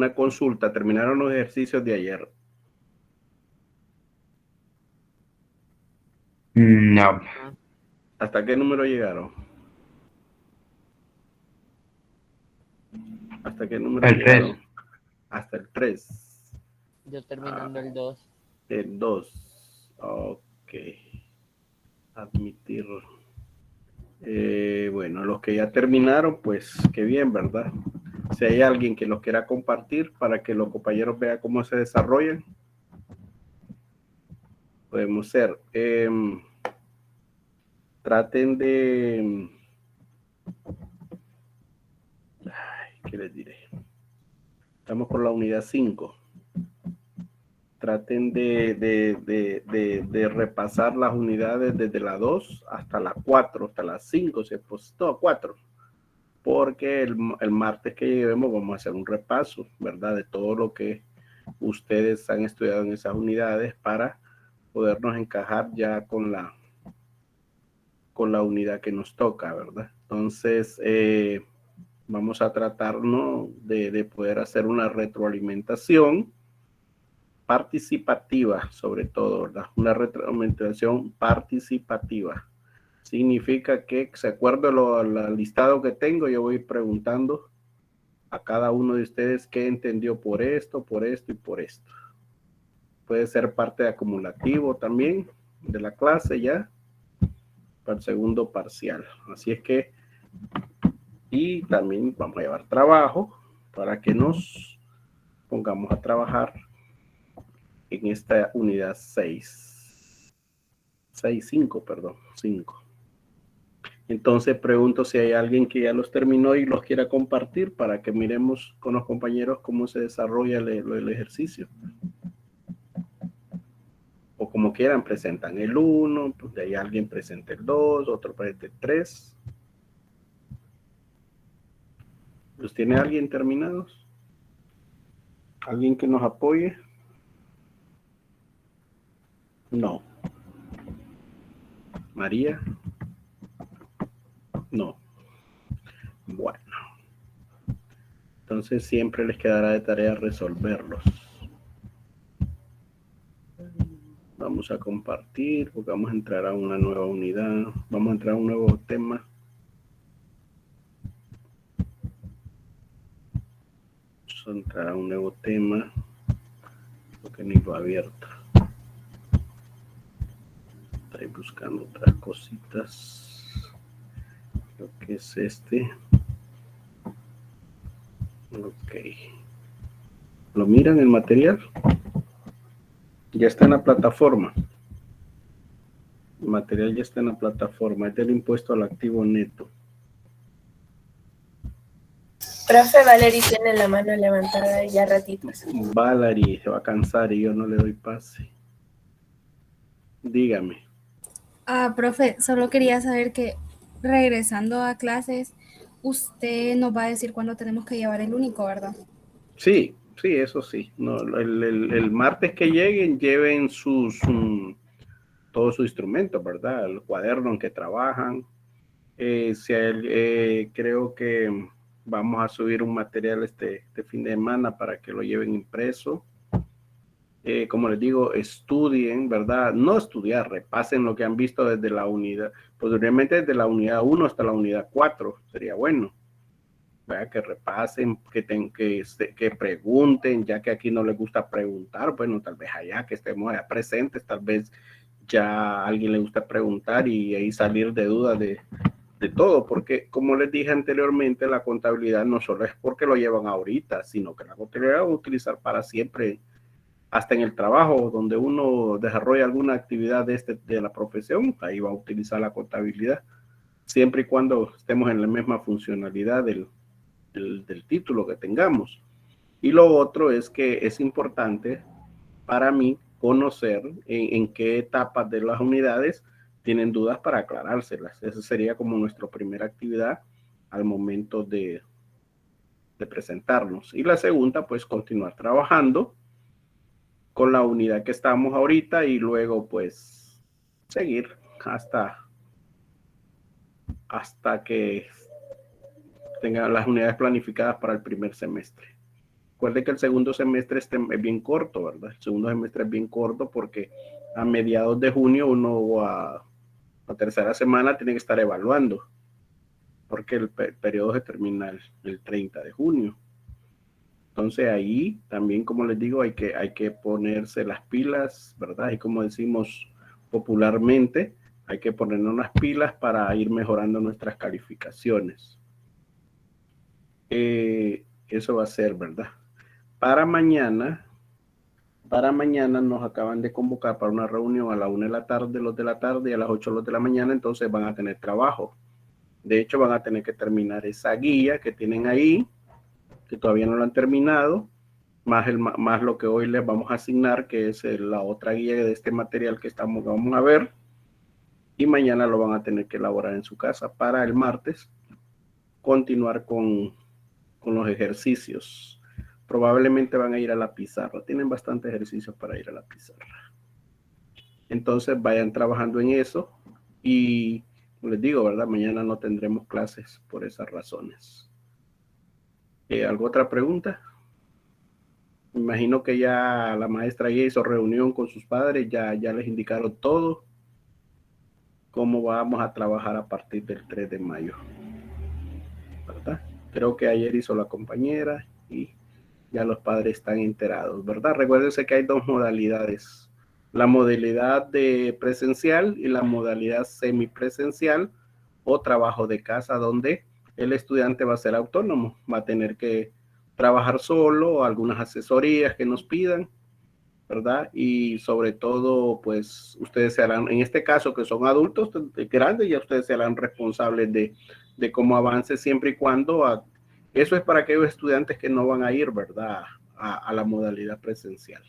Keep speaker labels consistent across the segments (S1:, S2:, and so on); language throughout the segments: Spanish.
S1: una consulta. ¿Terminaron los ejercicios de ayer?
S2: No,
S1: ¿Hasta qué número llegaron? ¿Hasta qué número
S2: el 3.
S1: llegaron? Hasta el 3.
S3: Yo terminando el 2.
S1: El 2. Ok. Admitir. Bueno, los que ya terminaron, pues qué bien, ¿verdad? Si hay alguien que los quiera compartir para que los compañeros vean cómo se desarrollan, podemos ser. Traten de... ¿Qué les diré? Estamos por la unidad 5. Traten de repasar las unidades desde la 2 hasta la 4, hasta la 5, si es posible, no, 4. Porque el martes que lleguemos vamos a hacer un repaso, ¿verdad? De todo lo que ustedes han estudiado en esas unidades para podernos encajar ya con la unidad que nos toca, ¿verdad? Entonces, vamos a tratarnos de poder hacer una retroalimentación participativa, sobre todo, ¿verdad? Una retroalimentación participativa. Significa que, se acuerda al listado que tengo, yo voy preguntando a cada uno de ustedes qué entendió por esto y por esto. Puede ser parte de acumulativo también de la clase ya para el segundo parcial. Así es que, y también vamos a llevar trabajo para que nos pongamos a trabajar en esta unidad 6. 5, perdón, 5. Entonces pregunto si hay alguien que ya los terminó y los quiera compartir para que miremos con los compañeros cómo se desarrolla el ejercicio. O como quieran, presentan el 1, pues de ahí alguien presenta el 2, otro presenta el 3. ¿Los tiene alguien terminados? ¿Alguien que nos apoye? No. ¿María? No. Bueno. Entonces siempre les quedará de tarea resolverlos. Vamos a compartir porque vamos a entrar a una nueva unidad. Vamos a entrar a un nuevo tema. Vamos a entrar a un nuevo tema porque ni lo he abierto. Estoy buscando otras cositas. Creo que es este. Ok. ¿Lo miran el material? Ya está en la plataforma. El material ya está en la plataforma. Es del impuesto al activo neto.
S4: Profe, Valerie tiene la mano levantada ya ratitos.
S1: Valerie se va a cansar y yo no le doy pase. Dígame.
S5: Profe, solo quería saber que regresando a clases, usted nos va a decir cuándo tenemos que llevar el único, ¿verdad?
S1: Sí, eso sí. No, el martes que lleguen, lleven todos sus instrumentos, ¿verdad? El cuaderno en que trabajan. Creo que vamos a subir un material este fin de semana para que lo lleven impreso. Como les digo, estudien, ¿verdad? No estudiar, repasen lo que han visto desde la unidad, posiblemente desde la unidad 1 hasta la unidad 4, sería bueno. ¿Verdad? Que repasen, que pregunten, ya que aquí no les gusta preguntar, bueno, tal vez allá que estemos allá presentes, tal vez ya a alguien le gusta preguntar y ahí salir de dudas de todo, porque como les dije anteriormente, la contabilidad no solo es porque lo llevan ahorita, sino que la contabilidad va a utilizar para siempre, hasta en el trabajo donde uno desarrolla alguna actividad de la profesión, ahí va a utilizar la contabilidad, siempre y cuando estemos en la misma funcionalidad del título que tengamos. Y lo otro es que es importante para mí conocer en qué etapas de las unidades tienen dudas para aclarárselas. Esa sería como nuestra primera actividad al momento de presentarnos. Y la segunda, pues continuar trabajando con la unidad que estamos ahorita y luego pues seguir hasta que tengan las unidades planificadas para el primer semestre. Recuerde que el segundo semestre es bien corto, ¿verdad? El segundo semestre es bien corto porque a mediados de junio uno a tercera semana tiene que estar evaluando, porque el periodo se termina el 30 de junio. Entonces ahí también, como les digo, hay que ponerse las pilas, ¿verdad? Y como decimos popularmente, hay que ponernos las pilas para ir mejorando nuestras calificaciones. Eso va a ser, ¿verdad? Para mañana nos acaban de convocar para una reunión a la 1 de la tarde, los de la tarde, y a las 8 los de la mañana, entonces van a tener trabajo. De hecho, van a tener que terminar esa guía que tienen ahí, que todavía no lo han terminado, más lo que hoy les vamos a asignar, que es la otra guía de este material que vamos a ver, y mañana lo van a tener que elaborar en su casa para el martes continuar con los ejercicios. Probablemente van a ir a la pizarra, tienen bastantes ejercicios para ir a la pizarra. Entonces vayan trabajando en eso y les digo, ¿verdad? Mañana no tendremos clases por esas razones. ¿Alguna otra pregunta? Me imagino que ya la maestra ya hizo reunión con sus padres, ya les indicaron todo, cómo vamos a trabajar a partir del 3 de mayo, ¿verdad? Creo que ayer hizo la compañera y ya los padres están enterados, ¿verdad? Recuérdense que hay dos modalidades, la modalidad de presencial y la modalidad semipresencial o trabajo de casa, donde el estudiante va a ser autónomo, va a tener que trabajar solo, algunas asesorías que nos pidan, ¿verdad? Y sobre todo, pues ustedes se harán, en este caso que son adultos grandes, ya ustedes se harán responsables de cómo avance siempre y cuando, eso es para aquellos estudiantes que no van a ir, ¿verdad? A la modalidad presencial.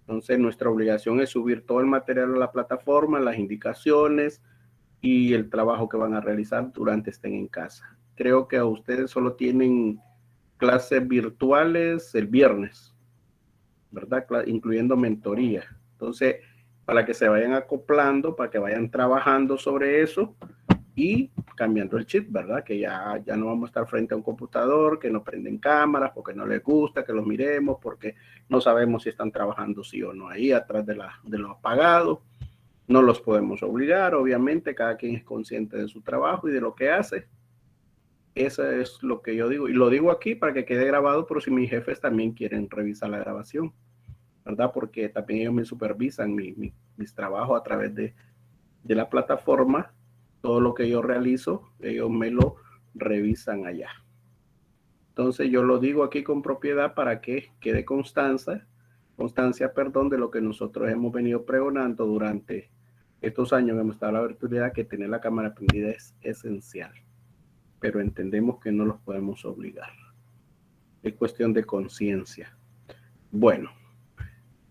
S1: Entonces, nuestra obligación es subir todo el material a la plataforma, las indicaciones y el trabajo que van a realizar durante estén en casa. Creo que a ustedes solo tienen clases virtuales el viernes, ¿verdad? Incluyendo mentoría. Entonces, para que se vayan acoplando, para que vayan trabajando sobre eso y cambiando el chip, ¿verdad? Que ya no vamos a estar frente a un computador, que no prenden cámaras, porque no les gusta que los miremos, porque no sabemos si están trabajando sí o no ahí atrás de lo apagado. No los podemos obligar, obviamente, cada quien es consciente de su trabajo y de lo que hace. Eso es lo que yo digo, y lo digo aquí para que quede grabado, pero si mis jefes también quieren revisar la grabación, ¿verdad? Porque también ellos me supervisan mis trabajos a través de la plataforma. Todo lo que yo realizo, ellos me lo revisan allá. Entonces yo lo digo aquí con propiedad para que quede constancia, de lo que nosotros hemos venido pregonando durante estos años que hemos estado en la virtualidad, que tener la cámara prendida es esencial, pero entendemos que no los podemos obligar. Es cuestión de conciencia. Bueno,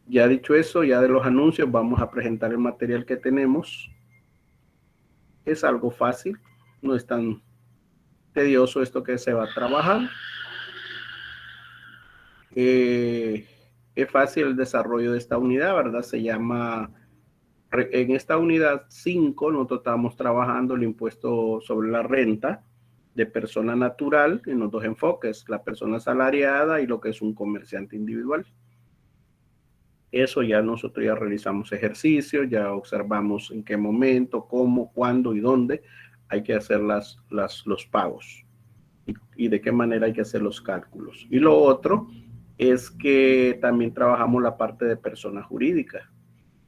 S1: ya dicho eso, ya de los anuncios, vamos a presentar el material que tenemos. Es algo fácil, no es tan tedioso esto que se va a trabajar. Es fácil el desarrollo de esta unidad, ¿verdad? Se llama, en esta unidad 5, nosotros estamos trabajando el impuesto sobre la renta de persona natural en los dos enfoques, la persona asalariada y lo que es un comerciante individual. Eso ya nosotros ya realizamos ejercicios, ya observamos en qué momento, cómo, cuándo y dónde hay que hacer los pagos y de qué manera hay que hacer los cálculos. Y lo otro es que también trabajamos la parte de persona jurídica,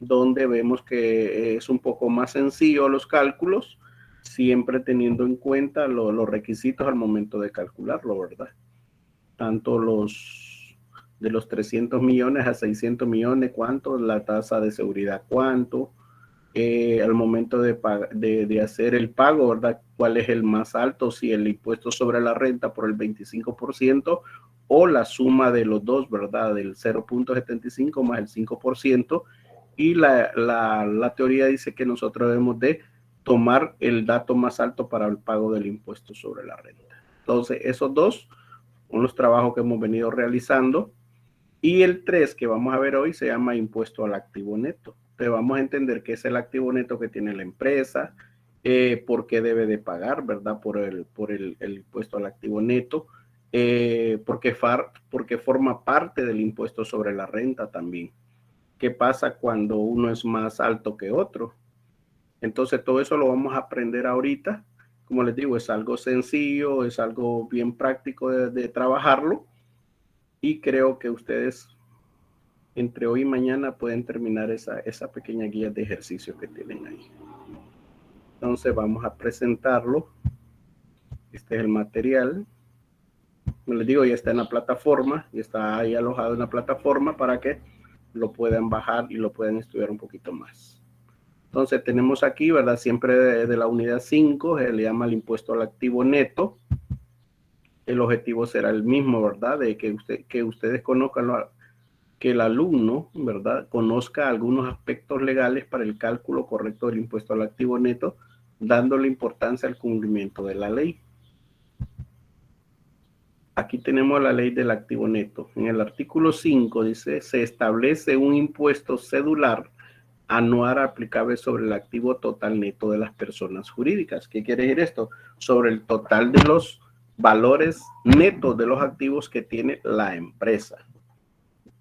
S1: donde vemos que es un poco más sencillo los cálculos, siempre teniendo en cuenta los requisitos al momento de calcularlo, ¿verdad? Tanto de los 300 millones a 600 millones, ¿cuánto? La tasa de seguridad, ¿cuánto? Al momento de hacer el pago, ¿verdad? ¿Cuál es el más alto? Si el impuesto sobre la renta por el 25% o la suma de los dos, ¿verdad? Del 0.75 más el 5%. Y la teoría dice que nosotros debemos de tomar el dato más alto para el pago del impuesto sobre la renta. Entonces, esos dos son los trabajos que hemos venido realizando. Y el 3 que vamos a ver hoy se llama impuesto al activo neto. Entonces vamos a entender qué es el activo neto que tiene la empresa, por qué debe de pagar, ¿verdad? Por el impuesto al activo neto, porque forma parte del impuesto sobre la renta también. ¿Qué pasa cuando uno es más alto que otro? Entonces todo eso lo vamos a aprender ahorita. Como les digo, es algo sencillo, es algo bien práctico de trabajarlo, y creo que ustedes entre hoy y mañana pueden terminar esa pequeña guía de ejercicio que tienen ahí. Entonces vamos a presentarlo. Este es el material. Como les digo, ya está en la plataforma, ya está ahí alojado en la plataforma para que lo puedan bajar y lo puedan estudiar un poquito más. Entonces tenemos aquí, ¿verdad? Siempre de la unidad 5, se le llama el impuesto al activo neto. El objetivo será el mismo, ¿verdad? De que ustedes conozcan, que el alumno, ¿verdad?, conozca algunos aspectos legales para el cálculo correcto del impuesto al activo neto, dándole importancia al cumplimiento de la ley. Aquí tenemos la ley del activo neto. En el artículo 5 dice, se establece un impuesto cedular anual aplicable sobre el activo total neto de las personas jurídicas. ¿Qué quiere decir esto? Sobre el total de los valores netos de los activos que tiene la empresa.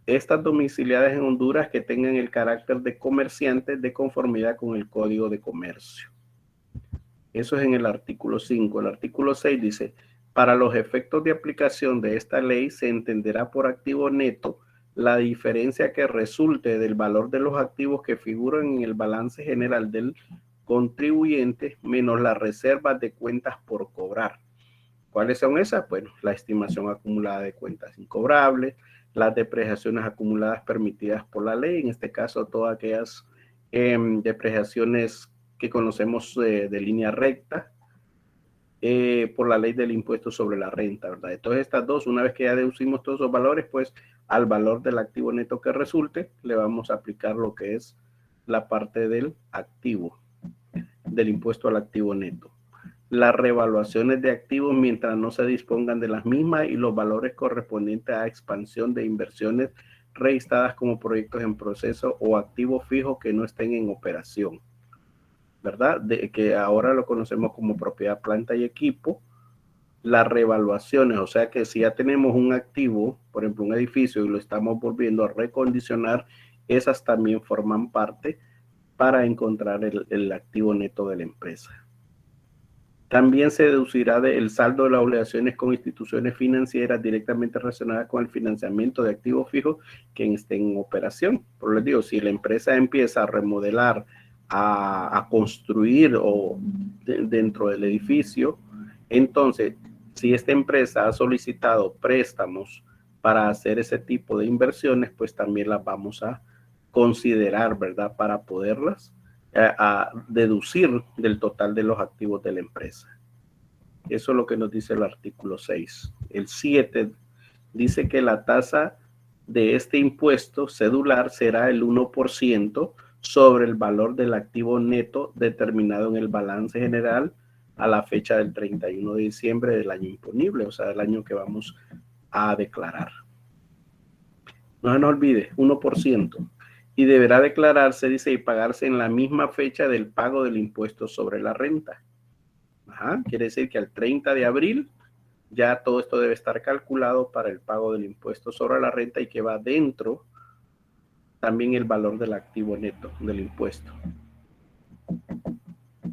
S1: Estas domiciliadas en Honduras que tengan el carácter de comerciantes de conformidad con el Código de Comercio. Eso es en el artículo 5. El artículo 6 dice, para los efectos de aplicación de esta ley se entenderá por activo neto la diferencia que resulte del valor de los activos que figuran en el balance general del contribuyente menos las reservas de cuentas por cobrar. ¿Cuáles son esas? Bueno, la estimación acumulada de cuentas incobrables, las depreciaciones acumuladas permitidas por la ley, en este caso todas aquellas depreciaciones que conocemos de línea recta, por la ley del impuesto sobre la renta, ¿verdad? Entonces estas dos, una vez que ya deducimos todos esos valores, pues al valor del activo neto que resulte, le vamos a aplicar lo que es la parte del activo, del impuesto al activo neto. Las revaluaciones de activos mientras no se dispongan de las mismas y los valores correspondientes a expansión de inversiones registradas como proyectos en proceso o activos fijos que no estén en operación, ¿verdad? Que ahora lo conocemos como propiedad, planta y equipo. Las revaluaciones, o sea que si ya tenemos un activo, por ejemplo un edificio, y lo estamos volviendo a recondicionar, esas también forman parte para encontrar el activo neto de la empresa. También se deducirá del saldo de las obligaciones con instituciones financieras directamente relacionadas con el financiamiento de activos fijos que estén en operación. Por lo que digo, si la empresa empieza a remodelar, a construir o dentro del edificio, entonces, si esta empresa ha solicitado préstamos para hacer ese tipo de inversiones, pues también las vamos a considerar, ¿verdad? Para poderlas a deducir del total de los activos de la empresa. Eso es lo que nos dice el artículo 6. El 7 dice que la tasa de este impuesto cedular será el 1% sobre el valor del activo neto determinado en el balance general a la fecha del 31 de diciembre del año imponible, o sea, del año que vamos a declarar. No se nos olvide, 1%. Y deberá declararse, dice, y pagarse en la misma fecha del pago del impuesto sobre la renta. Ajá, quiere decir que al 30 de abril ya todo esto debe estar calculado para el pago del impuesto sobre la renta y que va dentro también el valor del activo neto del impuesto.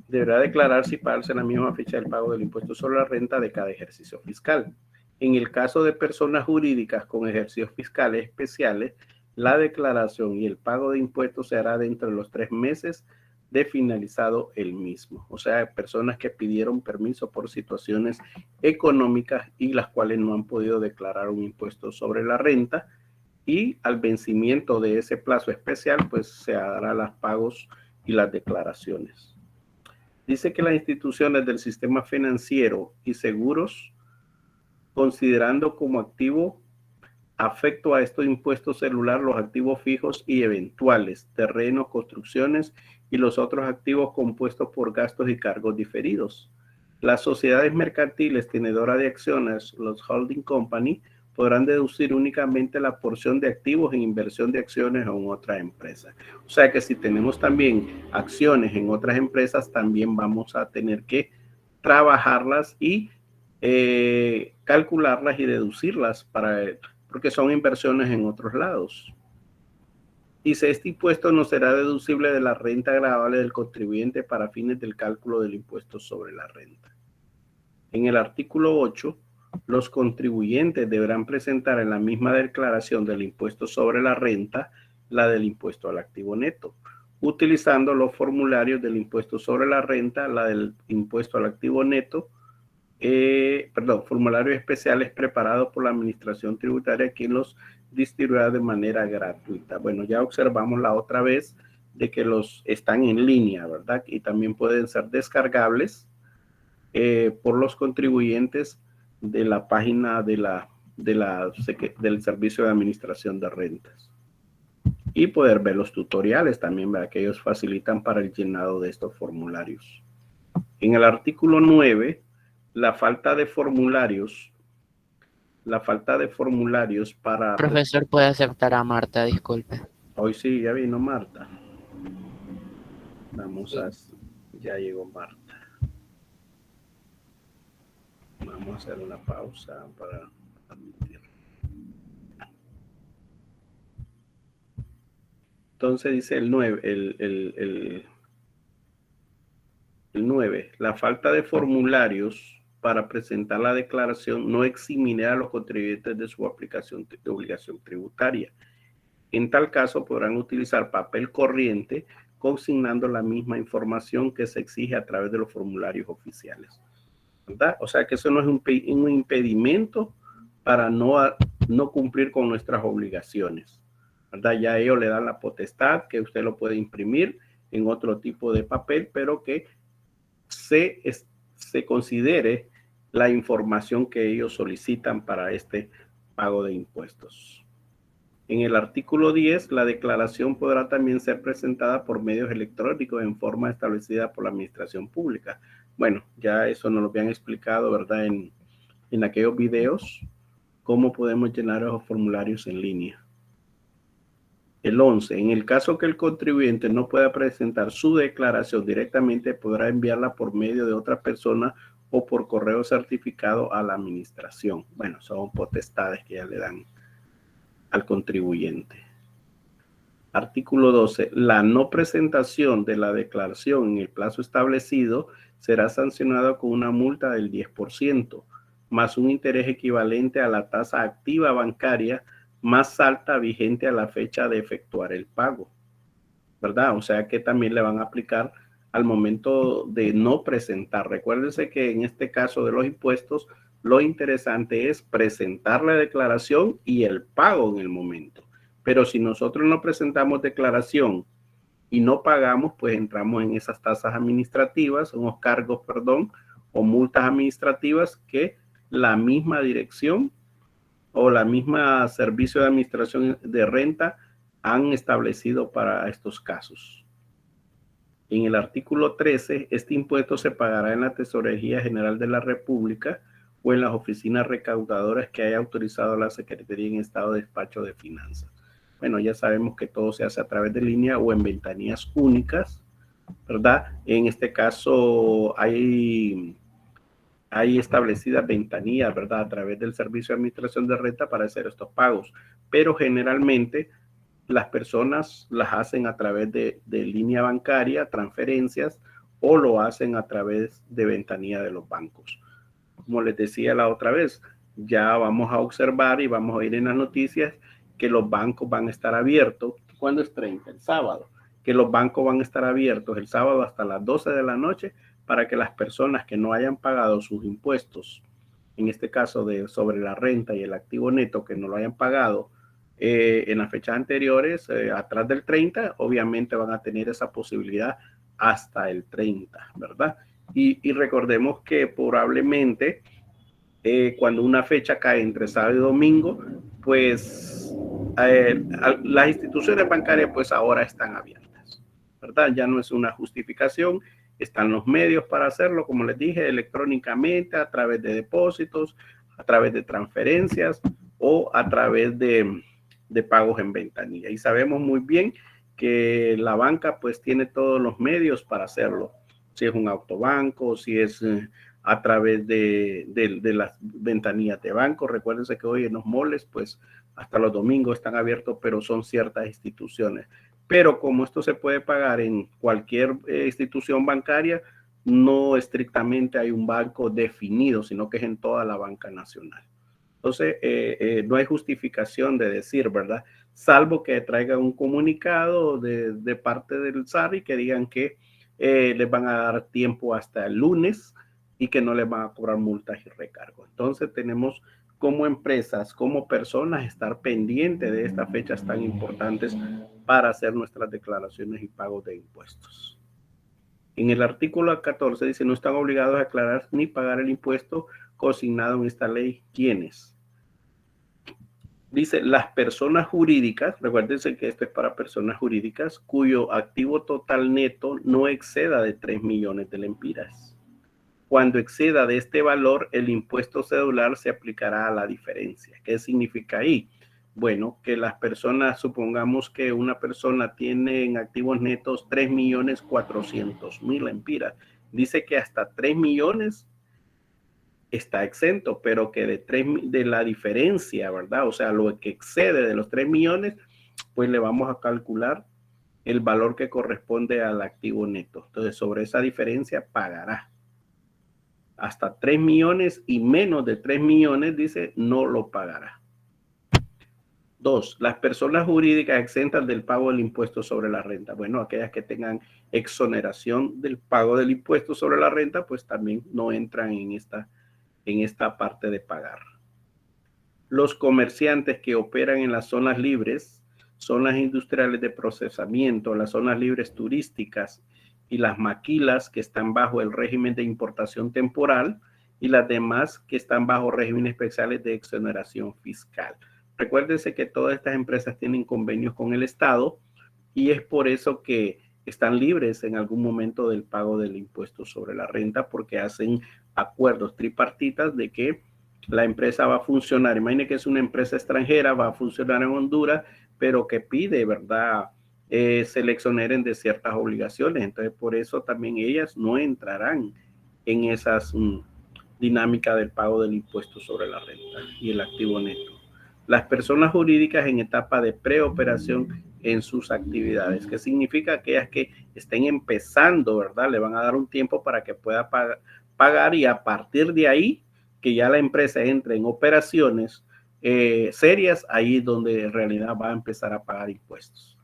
S1: Deberá declararse y pagarse en la misma fecha del pago del impuesto sobre la renta de cada ejercicio fiscal. En el caso de personas jurídicas con ejercicios fiscales especiales, la declaración y el pago de impuestos se hará dentro de los 3 meses de finalizado el mismo. O sea, personas que pidieron permiso por situaciones económicas y las cuales no han podido declarar un impuesto sobre la renta, y al vencimiento de ese plazo especial, pues se hará los pagos y las declaraciones. Dice que las instituciones del sistema financiero y seguros, considerando como activo afecto a estos impuestos celular los activos fijos y eventuales, terrenos, construcciones y los otros activos compuestos por gastos y cargos diferidos. Las sociedades mercantiles tenedoras de acciones, los holding company, podrán deducir únicamente la porción de activos en inversión de acciones en otra empresa. O sea que si tenemos también acciones en otras empresas, también vamos a tener que trabajarlas y calcularlas y deducirlas porque son inversiones en otros lados. Dice, este impuesto no será deducible de la renta gravable del contribuyente para fines del cálculo del impuesto sobre la renta. En el artículo 8, los contribuyentes deberán presentar en la misma declaración del impuesto sobre la renta la del impuesto al activo neto, utilizando los formularios del impuesto sobre la renta, la del impuesto al activo neto, formularios especiales preparados por la Administración Tributaria, quien los distribuirá de manera gratuita. Bueno, ya observamos la otra vez de que los están en línea, ¿verdad? Y también pueden ser descargables por los contribuyentes de la página del Servicio de Administración de Rentas. Y poder ver los tutoriales también, ¿verdad? Que ellos facilitan para el llenado de estos formularios. En el artículo 9, la falta de formularios para...
S3: Profesor, puede aceptar a Marta, disculpe.
S1: Hoy sí, ya vino Marta. Ya llegó Marta. Vamos a hacer una pausa para admitir. Entonces dice el 9, el 9, la falta de formularios para presentar la declaración no eximirá a los contribuyentes de su aplicación de obligación tributaria. En tal caso podrán utilizar papel corriente consignando la misma información que se exige a través de los formularios oficiales, ¿verdad? O sea que eso no es un impedimento para no cumplir con nuestras obligaciones, ¿verdad? Ya ellos le dan la potestad que usted lo puede imprimir en otro tipo de papel, pero que se considere la información que ellos solicitan para este pago de impuestos. En el artículo 10, la declaración podrá también ser presentada por medios electrónicos en forma establecida por la Administración Pública. Bueno, ya eso nos lo habían explicado, ¿verdad? En aquellos videos, cómo podemos llenar esos formularios en línea. El 11, en el caso que el contribuyente no pueda presentar su declaración directamente, podrá enviarla por medio de otra persona o por correo certificado a la administración. Bueno, son potestades que ya le dan al contribuyente. Artículo 12. La no presentación de la declaración en el plazo establecido será sancionado con una multa del 10%, más un interés equivalente a la tasa activa bancaria más alta vigente a la fecha de efectuar el pago, ¿verdad? O sea que también le van a aplicar al momento de no presentar. Recuérdense que en este caso de los impuestos, lo interesante es presentar la declaración y el pago en el momento. Pero si nosotros no presentamos declaración y no pagamos, pues entramos en esas tasas administrativas, unos cargos, o multas administrativas que la misma dirección o la misma Servicio de Administración de Renta han establecido para estos casos. En el artículo 13, este impuesto se pagará en la Tesorería General de la República o en las oficinas recaudadoras que haya autorizado la Secretaría en estado de despacho de finanzas. Bueno, ya sabemos que todo se hace a través de línea o en ventanillas únicas, ¿verdad? En este caso hay establecidas ventanillas, ¿verdad? A través del Servicio de Administración de Renta para hacer estos pagos. Pero generalmente las personas las hacen a través de línea bancaria, transferencias, o lo hacen a través de ventanilla de los bancos. Como les decía la otra vez, ya vamos a observar y vamos a ir en las noticias que los bancos van a estar abiertos. ¿Cuándo es 30? El sábado. Que los bancos van a estar abiertos el sábado hasta las 12 de la noche para que las personas que no hayan pagado sus impuestos, en este caso sobre la renta y el activo neto, que no lo hayan pagado en las fechas anteriores, atrás del 30, obviamente van a tener esa posibilidad hasta el 30, ¿verdad? Y recordemos que probablemente cuando una fecha cae entre sábado y domingo, pues las instituciones bancarias pues ahora están abiertas, ¿verdad? Ya no es una justificación, están los medios para hacerlo, como les dije, electrónicamente, a través de depósitos, a través de transferencias o a través de pagos en ventanilla. Y sabemos muy bien que la banca pues tiene todos los medios para hacerlo. Si es un autobanco, si es a través de las ventanillas de banco. Recuérdense que hoy en los moles, pues hasta los domingos están abiertos, pero son ciertas instituciones. Pero como esto se puede pagar en cualquier institución bancaria, no estrictamente hay un banco definido, sino que es en toda la banca nacional. Entonces, no hay justificación de decir, ¿verdad? Salvo que traigan un comunicado de parte del SAR y que digan que les van a dar tiempo hasta el lunes y que no les van a cobrar multas y recargos. Entonces, tenemos como empresas, como personas, estar pendientes de estas fechas tan importantes para hacer nuestras declaraciones y pagos de impuestos. En el artículo 14 dice, no están obligados a declarar ni pagar el impuesto consignado en esta ley. ¿Quiénes? Dice, las personas jurídicas, recuérdense que esto es para personas jurídicas, cuyo activo total neto no exceda de 3 millones de lempiras. Cuando exceda de este valor, el impuesto cedular se aplicará a la diferencia. ¿Qué significa ahí? Bueno, que las personas, supongamos que una persona tiene en activos netos 3.400.000 lempiras. Dice que hasta 3 millones está exento, pero que de la diferencia, ¿verdad? O sea, lo que excede de los 3 millones, pues le vamos a calcular el valor que corresponde al activo neto. Entonces, sobre esa diferencia pagará. Hasta 3 millones y menos de 3 millones, dice, no lo pagará. 2. Las personas jurídicas exentas del pago del impuesto sobre la renta. Bueno, aquellas que tengan exoneración del pago del impuesto sobre la renta, pues también no entran en esta parte de pagar. Los comerciantes que operan en las zonas libres, zonas industriales de procesamiento, las zonas libres turísticas y las maquilas que están bajo el régimen de importación temporal y las demás que están bajo régimen especiales de exoneración fiscal. Recuérdense que todas estas empresas tienen convenios con el Estado y es por eso que están libres en algún momento del pago del impuesto sobre la renta porque hacen acuerdos tripartitas de que la empresa va a funcionar. Imagine que es una empresa extranjera, va a funcionar en Honduras, pero que pide, ¿verdad? Se le exoneren de ciertas obligaciones. Entonces, por eso también ellas no entrarán en esas dinámicas del pago del impuesto sobre la renta y el activo neto. Las personas jurídicas en etapa de preoperación en sus actividades. ¿Qué significa? Aquellas que estén empezando, ¿verdad? Le van a dar un tiempo para que pueda pagar y a partir de ahí, que ya la empresa entre en operaciones serias, ahí es donde en realidad va a empezar a pagar impuestos.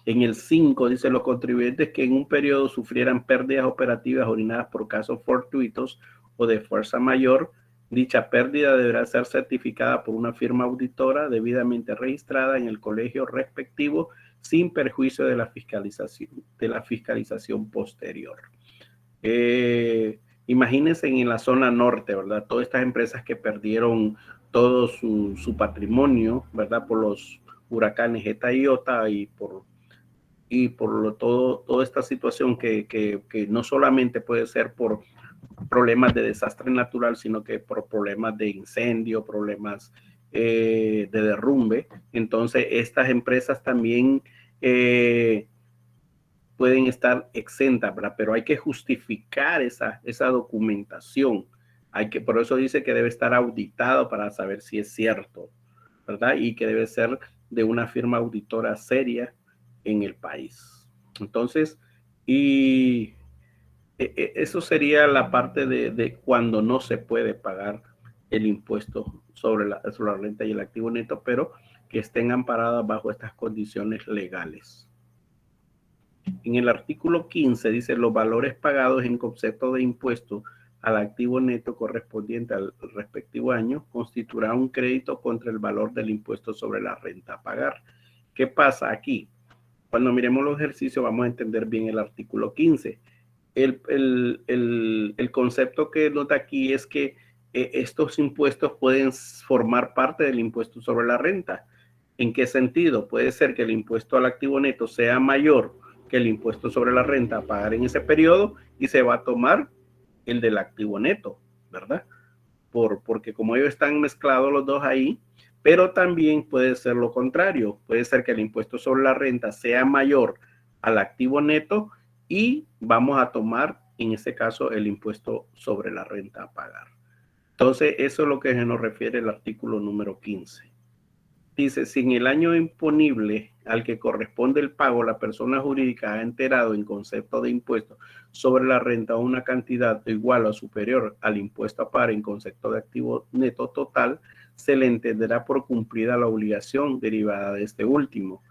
S1: En el 5 dice, los contribuyentes que en un periodo sufrieran pérdidas operativas originadas por casos fortuitos o de fuerza mayor, dicha pérdida deberá ser certificada por una firma auditora debidamente registrada en el colegio respectivo sin perjuicio de la fiscalización posterior. Imagínense en la zona norte, ¿verdad? Todas estas empresas que perdieron todo su patrimonio, ¿verdad? Por los huracanes Eta y Iota y por toda esta situación que no solamente puede ser por problemas de desastre natural, sino que por problemas de incendio, problemas de derrumbe. Entonces, estas empresas también pueden estar exentas, ¿verdad? Pero hay que justificar esa documentación. Por eso dice que debe estar auditado para saber si es cierto, ¿verdad? Y que debe ser de una firma auditora seria en el país. Entonces, y eso sería la parte de cuando no se puede pagar el impuesto sobre la renta y el activo neto, pero que estén amparadas bajo estas condiciones legales. En el artículo 15 dice, los valores pagados en concepto de impuesto al activo neto correspondiente al respectivo año constituirá un crédito contra el valor del impuesto sobre la renta a pagar. ¿Qué pasa aquí? Cuando miremos los ejercicios vamos a entender bien el artículo 15. El concepto que nota aquí es que estos impuestos pueden formar parte del impuesto sobre la renta. ¿En qué sentido? Puede ser que el impuesto al activo neto sea mayor que el impuesto sobre la renta a pagar en ese periodo y se va a tomar el del activo neto, ¿verdad? Porque como ellos están mezclados los dos ahí, pero también puede ser lo contrario. Puede ser que el impuesto sobre la renta sea mayor al activo neto y vamos a tomar en este caso el impuesto sobre la renta a pagar. Entonces, eso es lo que se nos refiere el artículo número 15. Dice, si en el año imponible al que corresponde el pago, la persona jurídica ha enterado en concepto de impuesto sobre la renta una cantidad igual o superior al impuesto a pagar en concepto de activo neto total, se le entenderá por cumplida la obligación derivada de este último.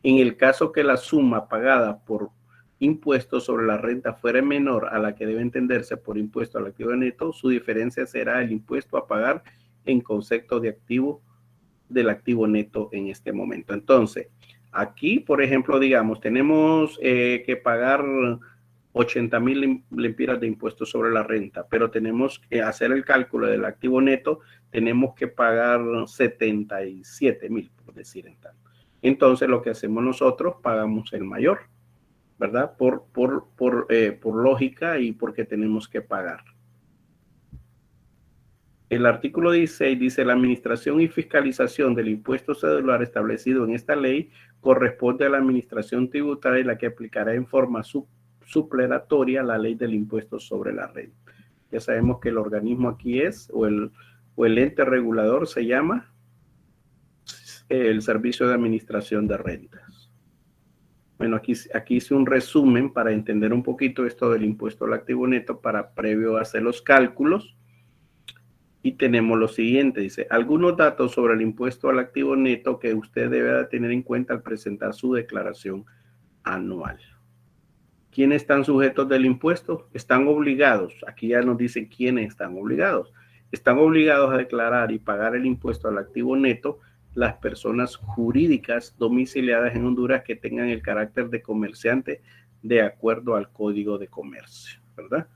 S1: En el caso que la suma pagada por impuesto sobre la renta fuera menor a la que debe entenderse por impuesto al activo neto, su diferencia será el impuesto a pagar en concepto de activo del activo neto en este momento. Entonces, aquí, por ejemplo, digamos, tenemos que pagar 80,000 lempiras de impuestos sobre la renta, pero tenemos que hacer el cálculo del activo neto, tenemos que pagar 77,000, por decir en tal. Entonces, lo que hacemos nosotros, pagamos el mayor, ¿verdad? Por lógica y porque tenemos que pagar. El artículo 16 dice, la administración y fiscalización del impuesto cedular establecido en esta ley corresponde a la administración tributaria, la que aplicará en forma supletoria la ley del impuesto sobre la renta. Ya sabemos que el organismo aquí es, o el ente regulador se llama el Servicio de Administración de Rentas. Bueno, aquí hice un resumen para entender un poquito esto del impuesto al activo neto para previo a hacer los cálculos. Y tenemos lo siguiente, dice, algunos datos sobre el impuesto al activo neto que usted debe tener en cuenta al presentar su declaración anual. ¿Quiénes están sujetos del impuesto? Están obligados, aquí ya nos dicen quiénes están obligados. Están obligados a declarar y pagar el impuesto al activo neto las personas jurídicas domiciliadas en Honduras que tengan el carácter de comerciante de acuerdo al Código de Comercio, ¿verdad?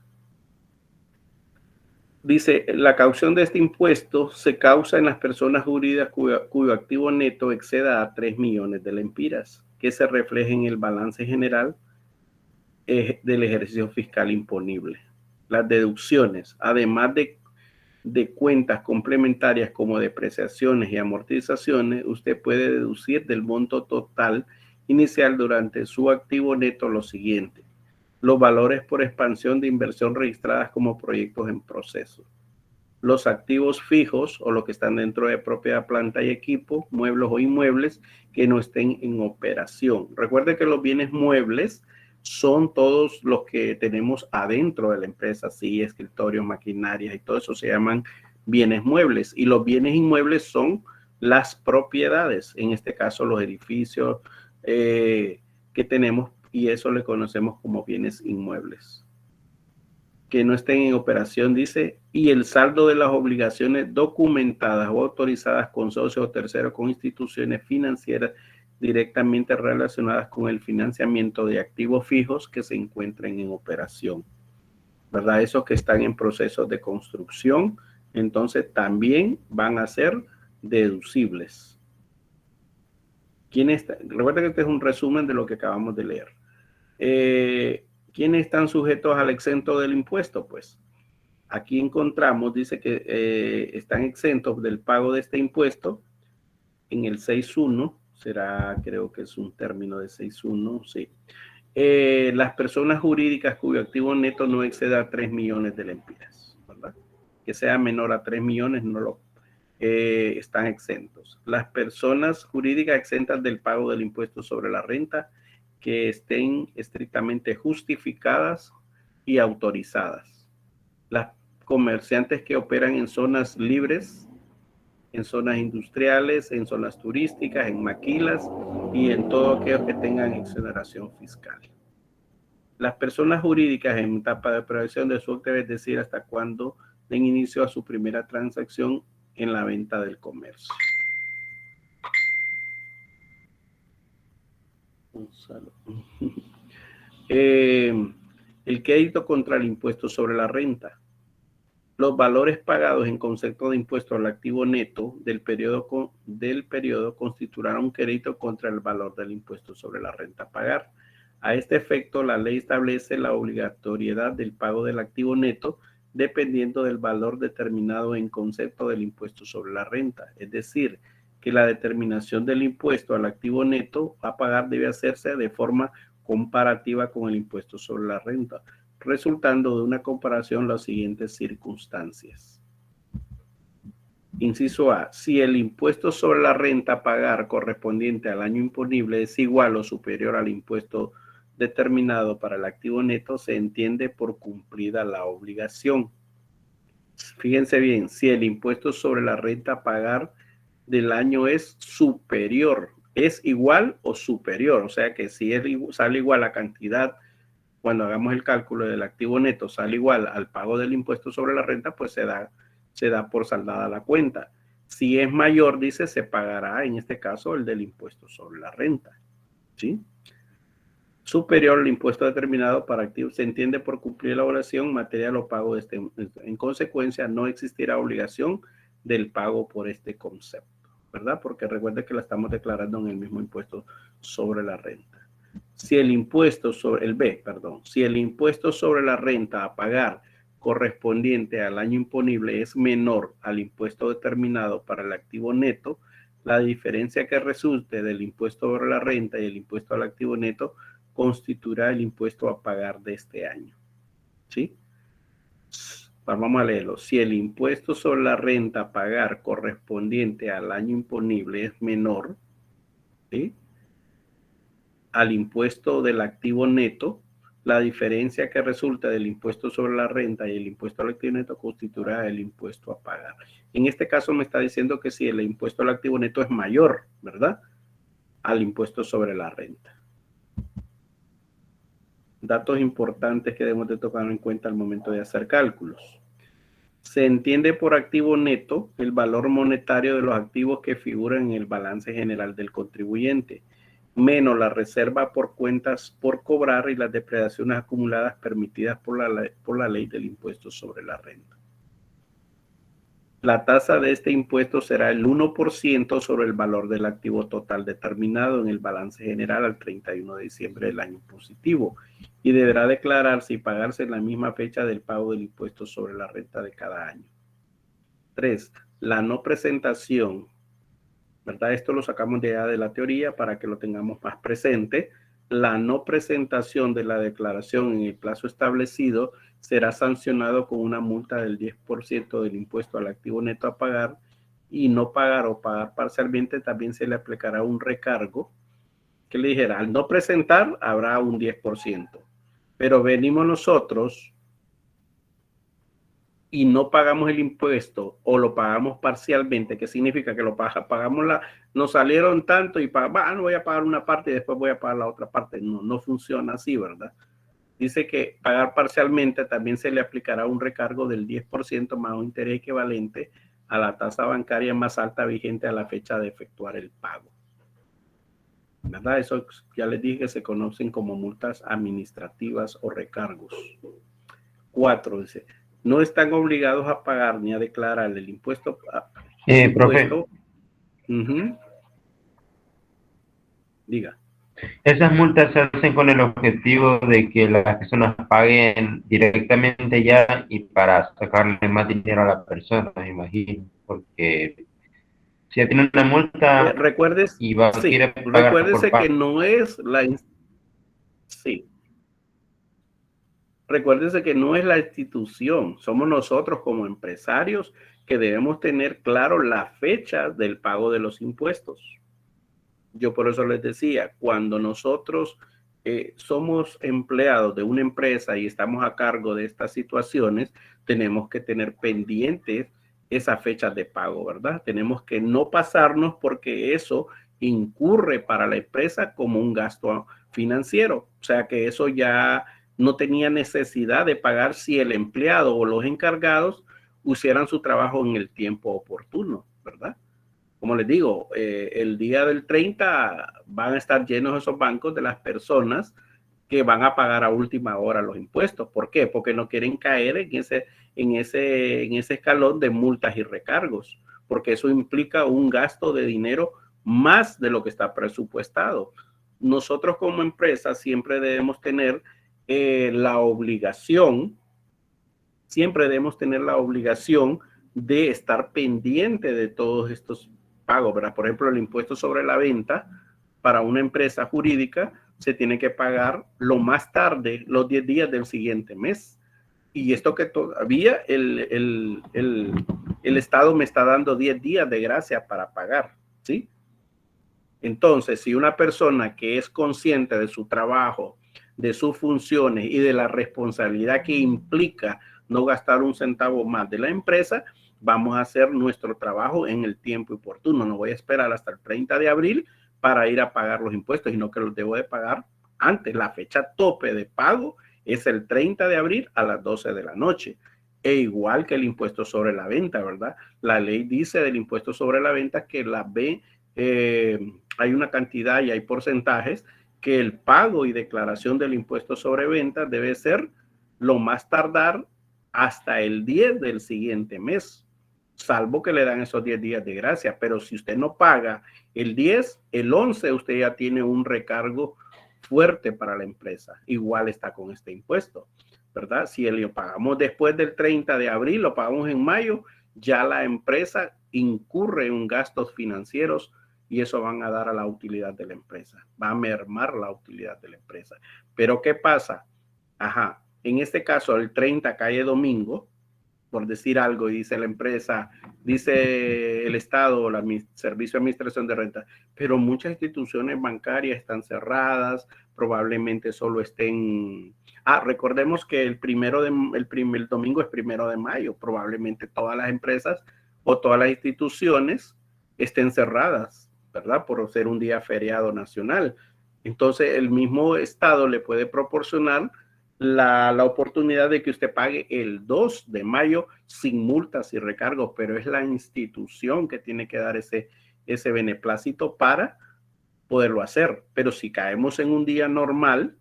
S1: Dice, la caución de este impuesto se causa en las personas jurídicas cuyo activo neto exceda a 3 millones de lempiras, que se refleje en el balance general del ejercicio fiscal imponible. Las deducciones, además de cuentas complementarias como depreciaciones y amortizaciones, usted puede deducir del monto total inicial durante su activo neto lo siguiente: los valores por expansión de inversión registradas como proyectos en proceso, los activos fijos o los que están dentro de propiedad, planta y equipo, muebles o inmuebles que no estén en operación. Recuerde que los bienes muebles son todos los que tenemos adentro de la empresa, sí, escritorios, maquinarias y todo eso se llaman bienes muebles. Y los bienes inmuebles son las propiedades, en este caso los edificios que tenemos, y eso le conocemos como bienes inmuebles. Que no estén en operación, dice, y el saldo de las obligaciones documentadas o autorizadas con socios o terceros con instituciones financieras directamente relacionadas con el financiamiento de activos fijos que se encuentren en operación, ¿verdad? Esos que están en procesos de construcción, entonces también van a ser deducibles. Recuerda que este es un resumen de lo que acabamos de leer. ¿Quiénes están sujetos al exento del impuesto? Pues aquí encontramos, dice que están exentos del pago de este impuesto en el 6.1, será, creo que es un término de 6.1, sí. Las personas jurídicas cuyo activo neto no exceda a 3 millones de lempiras, ¿verdad? Que sea menor a 3 millones, no lo están exentos. Las personas jurídicas exentas del pago del impuesto sobre la renta que estén estrictamente justificadas y autorizadas. Las comerciantes que operan en zonas libres, en zonas industriales, en zonas turísticas, en maquilas y en todo aquello que tengan exoneración fiscal. Las personas jurídicas en etapa de prevención de su actividad, es decir, hasta cuando den inicio a su primera transacción en la venta del comercio. El crédito contra el impuesto sobre la renta. Los valores pagados en concepto de impuesto al activo neto del periodo constituirán un crédito contra el valor del impuesto sobre la renta a pagar. A este efecto, la ley establece la obligatoriedad del pago del activo neto dependiendo del valor determinado en concepto del impuesto sobre la renta. Es decir, que la determinación del impuesto al activo neto a pagar debe hacerse de forma comparativa con el impuesto sobre la renta. resultando de una comparación las siguientes circunstancias. Inciso A, si el impuesto sobre la renta a pagar correspondiente al año imponible es igual o superior al impuesto determinado para el activo neto, se entiende por cumplida la obligación. Fíjense bien, si el impuesto sobre la renta a pagar del año es superior, es igual o superior, o sea que si sale igual la cantidad, cuando hagamos el cálculo del activo neto, sale igual al pago del impuesto sobre la renta, pues se da por saldada la cuenta. Si es mayor, dice, se pagará en este caso el del impuesto sobre la renta, ¿sí? Superior al impuesto determinado para activos, se entiende por cumplir la obligación material o pago de este. En consecuencia, no existirá obligación del pago por este concepto, ¿verdad? Porque recuerde que la estamos declarando en el mismo impuesto sobre la renta. Si el impuesto sobre el B, perdón, si el impuesto sobre la renta a pagar correspondiente al año imponible es menor al impuesto determinado para el activo neto, la diferencia que resulte del impuesto sobre la renta y el impuesto al activo neto constituirá el impuesto a pagar de este año, ¿sí? Vamos a leerlo. Si el impuesto sobre la renta a pagar correspondiente al año imponible es menor, ¿sí?, al impuesto del activo neto, la diferencia que resulta del impuesto sobre la renta y el impuesto al activo neto constituirá el impuesto a pagar. En este caso me está diciendo que si el impuesto al activo neto es mayor, ¿verdad?, al impuesto sobre la renta. Datos importantes que debemos de tomar en cuenta al momento de hacer cálculos. Se entiende por activo neto el valor monetario de los activos que figuran en el balance general del contribuyente, menos la reserva por cuentas por cobrar y las depreciaciones acumuladas permitidas por la ley del impuesto sobre la renta. La tasa de este impuesto será el 1% sobre el valor del activo total determinado en el balance general al 31 de diciembre del año positivo y deberá declararse y pagarse en la misma fecha del pago del impuesto sobre la renta de cada año. 3. La no presentación, ¿verdad? Esto lo sacamos de la teoría para que lo tengamos más presente. La no presentación de la declaración en el plazo establecido será sancionado con una multa del 10% del impuesto al activo neto a pagar, y no pagar o pagar parcialmente también se le aplicará un recargo que le dijera, al no presentar habrá un 10%, pero venimos nosotros y no pagamos el impuesto o lo pagamos parcialmente, que significa que lo pagamos nos salieron tanto y no voy a pagar una parte y después voy a pagar la otra parte. No funciona así, ¿verdad? Dice que pagar parcialmente también se le aplicará un recargo del 10% más un interés equivalente a la tasa bancaria más alta vigente a la fecha de efectuar el pago, ¿verdad? Eso ya les dije que se conocen como multas administrativas o recargos. 4, dice, no están obligados a pagar ni a declarar el impuesto.
S2: Profe.
S1: Diga.
S2: Esas multas se hacen con el objetivo de que las personas paguen directamente ya y para sacarle más dinero a la persona, me imagino, porque si ya tiene una multa y quiere pagar
S1: recuérdese que no es recuérdese que no es la institución, somos nosotros como empresarios que debemos tener claro la fecha del pago de los impuestos. Yo por eso les decía, cuando nosotros somos empleados de una empresa y estamos a cargo de estas situaciones, tenemos que tener pendientes esas fechas de pago, ¿verdad? Tenemos que no pasarnos porque eso incurre para la empresa como un gasto financiero. O sea que eso ya no tenía necesidad de pagar si el empleado o los encargados hicieran su trabajo en el tiempo oportuno, ¿verdad? Como les digo, el día del 30 van a estar llenos esos bancos de las personas que van a pagar a última hora los impuestos. ¿Por qué? Porque no quieren caer en ese escalón de multas y recargos, porque eso implica un gasto de dinero más de lo que está presupuestado. Nosotros como empresa siempre debemos tener la obligación de estar pendiente de todos estos pagos, ¿verdad? Por ejemplo, el impuesto sobre la venta para una empresa jurídica se tiene que pagar lo más tarde, los 10 días del siguiente mes. Y esto que todavía el Estado me está dando 10 días de gracia para pagar, ¿sí? Entonces, si una persona que es consciente de su trabajo, de sus funciones y de la responsabilidad que implica no gastar un centavo más de la empresa, vamos a hacer nuestro trabajo en el tiempo oportuno. No voy a esperar hasta el 30 de abril para ir a pagar los impuestos, sino que los debo de pagar antes. La fecha tope de pago es el 30 de abril a las 12 de la noche. E igual que el impuesto sobre la venta, ¿verdad? La ley dice del impuesto sobre la venta que hay una cantidad y hay porcentajes que el pago y declaración del impuesto sobre venta debe ser lo más tardar hasta el 10 del siguiente mes, salvo que le dan esos 10 días de gracia. Pero si usted no paga el 10, el 11 usted ya tiene un recargo fuerte para la empresa. Igual está con este impuesto, ¿verdad? Si lo pagamos después del 30 de abril, lo pagamos en mayo, ya la empresa incurre en gastos financieros y eso van a dar a la utilidad de la empresa. Va a mermar la utilidad de la empresa. Pero ¿qué pasa? Ajá, en este caso el 30 cae domingo, por decir algo, y dice la empresa, dice el Estado, Servicio de Administración de Renta, pero muchas instituciones bancarias están cerradas, probablemente solo estén... recordemos que el domingo es 1 de mayo, probablemente todas las empresas o todas las instituciones estén cerradas, ¿verdad? Por ser un día feriado nacional. Entonces, el mismo Estado le puede proporcionar la oportunidad de que usted pague el 2 de mayo sin multas y recargos, pero es la institución que tiene que dar ese beneplácito para poderlo hacer. Pero si caemos en un día normal,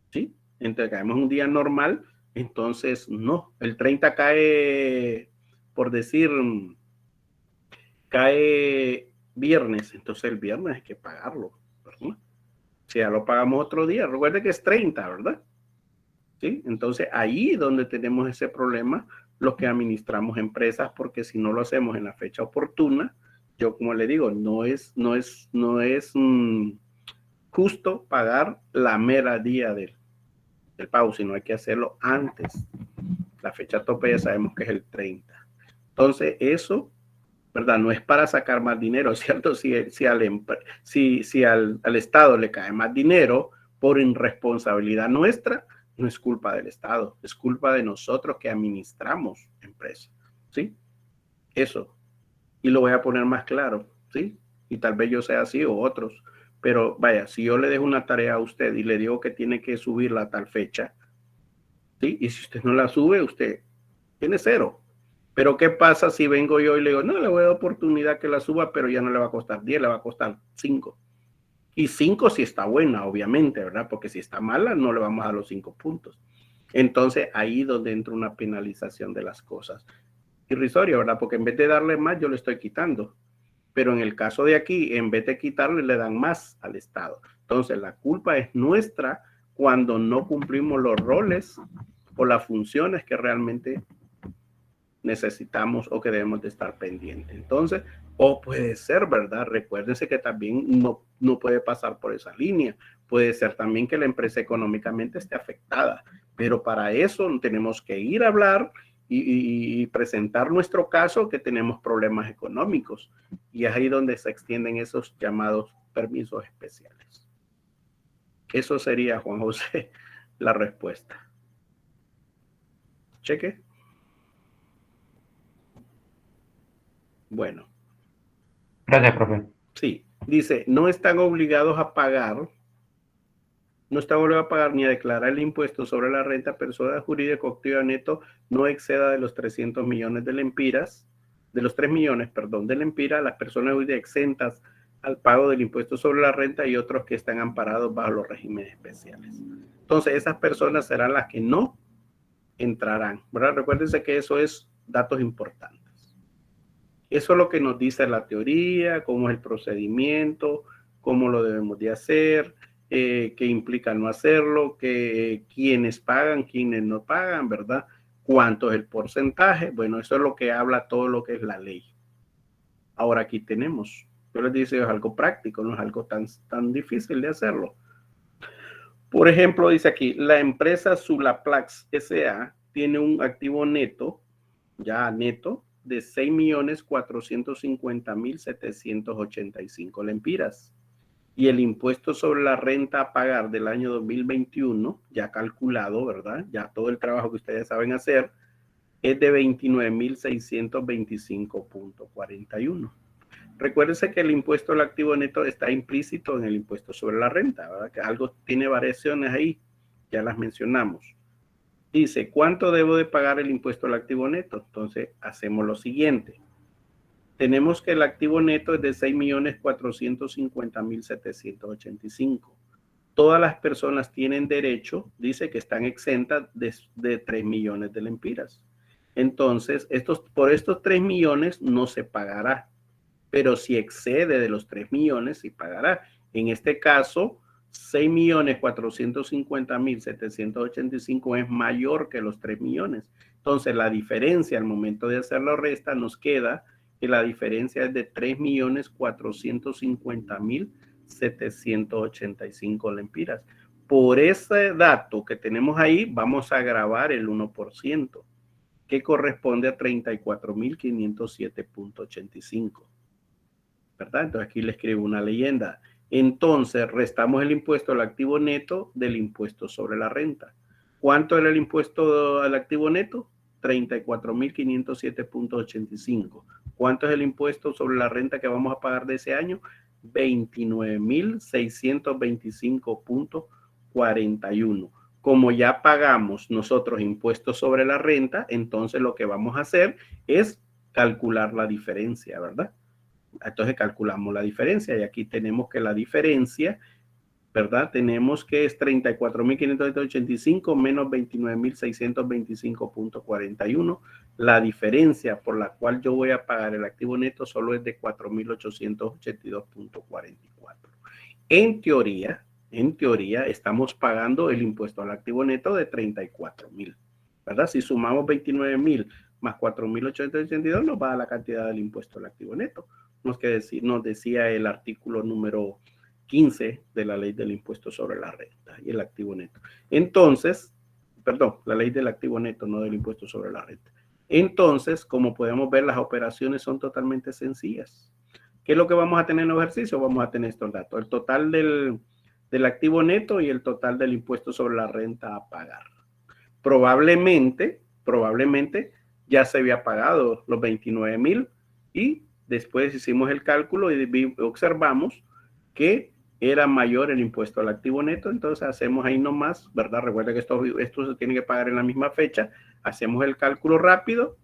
S1: ¿sí? Caemos en un día normal, entonces no. El 30 cae, por decir, cae viernes, entonces el viernes hay que pagarlo, ¿verdad? Si ya lo pagamos otro día, recuerde que es 30, ¿verdad? ¿Sí? Entonces ahí donde tenemos ese problema los que administramos empresas, porque si no lo hacemos en la fecha oportuna, yo como le digo, no es justo pagar la mera día del pago, sino hay que hacerlo antes. La fecha tope ya sabemos que es el 30. Entonces eso, ¿verdad? No es para sacar más dinero, ¿cierto? Si al Estado le cae más dinero por irresponsabilidad nuestra, no es culpa del Estado, es culpa de nosotros que administramos empresas, ¿sí? Eso. Y lo voy a poner más claro, ¿sí? Y tal vez yo sea así o otros, pero vaya, si yo le dejo una tarea a usted y le digo que tiene que subirla a tal fecha, ¿sí? Y si usted no la sube, usted tiene 0. Pero ¿qué pasa si vengo yo y le digo, no, le voy a dar oportunidad que la suba, pero ya no le va a costar 10, le va a costar 5? Y 5 si está buena, obviamente, ¿verdad? Porque si está mala, no le vamos a dar los 5 puntos. Entonces, ahí donde entra una penalización de las cosas. Irrisorio, ¿verdad? Porque en vez de darle más, yo le estoy quitando. Pero en el caso de aquí, en vez de quitarle, le dan más al Estado. Entonces, la culpa es nuestra cuando no cumplimos los roles o las funciones que realmente necesitamos o que debemos de estar pendientes. Entonces, o puede ser, ¿verdad? Recuérdense que también no puede pasar por esa línea. Puede ser también que la empresa económicamente esté afectada, pero para eso tenemos que ir a hablar y presentar nuestro caso que tenemos problemas económicos. Y es ahí donde se extienden esos llamados permisos especiales. Eso sería, Juan José, la respuesta. Cheque. Bueno.
S2: Gracias, profe.
S1: Sí, dice, no están obligados a pagar ni a declarar el impuesto sobre la renta persona jurídica o activa neto no exceda de los 300 millones de lempiras, de los 3 millones, perdón, de lempiras, las personas jurídicas exentas al pago del impuesto sobre la renta y otros que están amparados bajo los regímenes especiales. Entonces, esas personas serán las que no entrarán, ¿verdad? Recuérdense que eso es datos importantes. Eso es lo que nos dice la teoría, cómo es el procedimiento, cómo lo debemos de hacer, qué implica no hacerlo, quiénes pagan, quiénes no pagan, ¿verdad? Cuánto es el porcentaje. Bueno, eso es lo que habla todo lo que es la ley. Ahora aquí tenemos, yo les digo, es algo práctico, no es algo tan difícil de hacerlo. Por ejemplo, dice aquí, la empresa Sulaplax S.A. tiene un activo neto, ya neto, de 6.450.785 lempiras. Y el impuesto sobre la renta a pagar del año 2021, ya calculado, ¿verdad? Ya todo el trabajo que ustedes saben hacer, es de 29.625.41. Recuérdense que el impuesto al activo neto está implícito en el impuesto sobre la renta, ¿verdad? Que algo tiene variaciones ahí, ya las mencionamos. Dice, ¿cuánto debo de pagar el impuesto al activo neto? Entonces, hacemos lo siguiente. Tenemos que el activo neto es de 6.450.785. Todas las personas tienen derecho, dice que están exentas de 3 millones de lempiras. Entonces, por estos 3 millones no se pagará, pero si excede de los 3 millones, sí pagará. En este caso, 6.450.785 es mayor que los 3 millones. Entonces, la diferencia al momento de hacer la resta nos queda que la diferencia es de 3.450.785 lempiras. Por ese dato que tenemos ahí, vamos a agregar el 1%, que corresponde a 34.507.85. ¿Verdad? Entonces aquí le escribo una leyenda. Entonces restamos el impuesto al activo neto del impuesto sobre la renta. ¿Cuánto era el impuesto al activo neto? 34.507.85. ¿Cuánto es el impuesto sobre la renta que vamos a pagar de ese año? 29.625.41. Como ya pagamos nosotros impuestos sobre la renta, entonces lo que vamos a hacer es calcular la diferencia, ¿verdad? Entonces calculamos la diferencia y aquí tenemos que la diferencia, ¿verdad? Tenemos que es 34.585 menos 29.625.41. La diferencia por la cual yo voy a pagar el activo neto solo es de 4.882.44. En teoría, estamos pagando el impuesto al activo neto de 34.000, ¿verdad? Si sumamos 29.000 más 4.882 nos va a la cantidad del impuesto al activo neto. Nos decía el artículo número 15 de la ley del impuesto sobre la renta y el activo neto. Entonces, perdón, la ley del activo neto, no del impuesto sobre la renta. Entonces, como podemos ver, las operaciones son totalmente sencillas. ¿Qué es lo que vamos a tener en el ejercicio? Vamos a tener estos datos. El total del activo neto y el total del impuesto sobre la renta a pagar. Probablemente ya se había pagado los 29.000 y después hicimos el cálculo y observamos que era mayor el impuesto al activo neto, entonces hacemos ahí nomás, ¿verdad? Recuerda que esto se tiene que pagar en la misma fecha, hacemos el cálculo rápido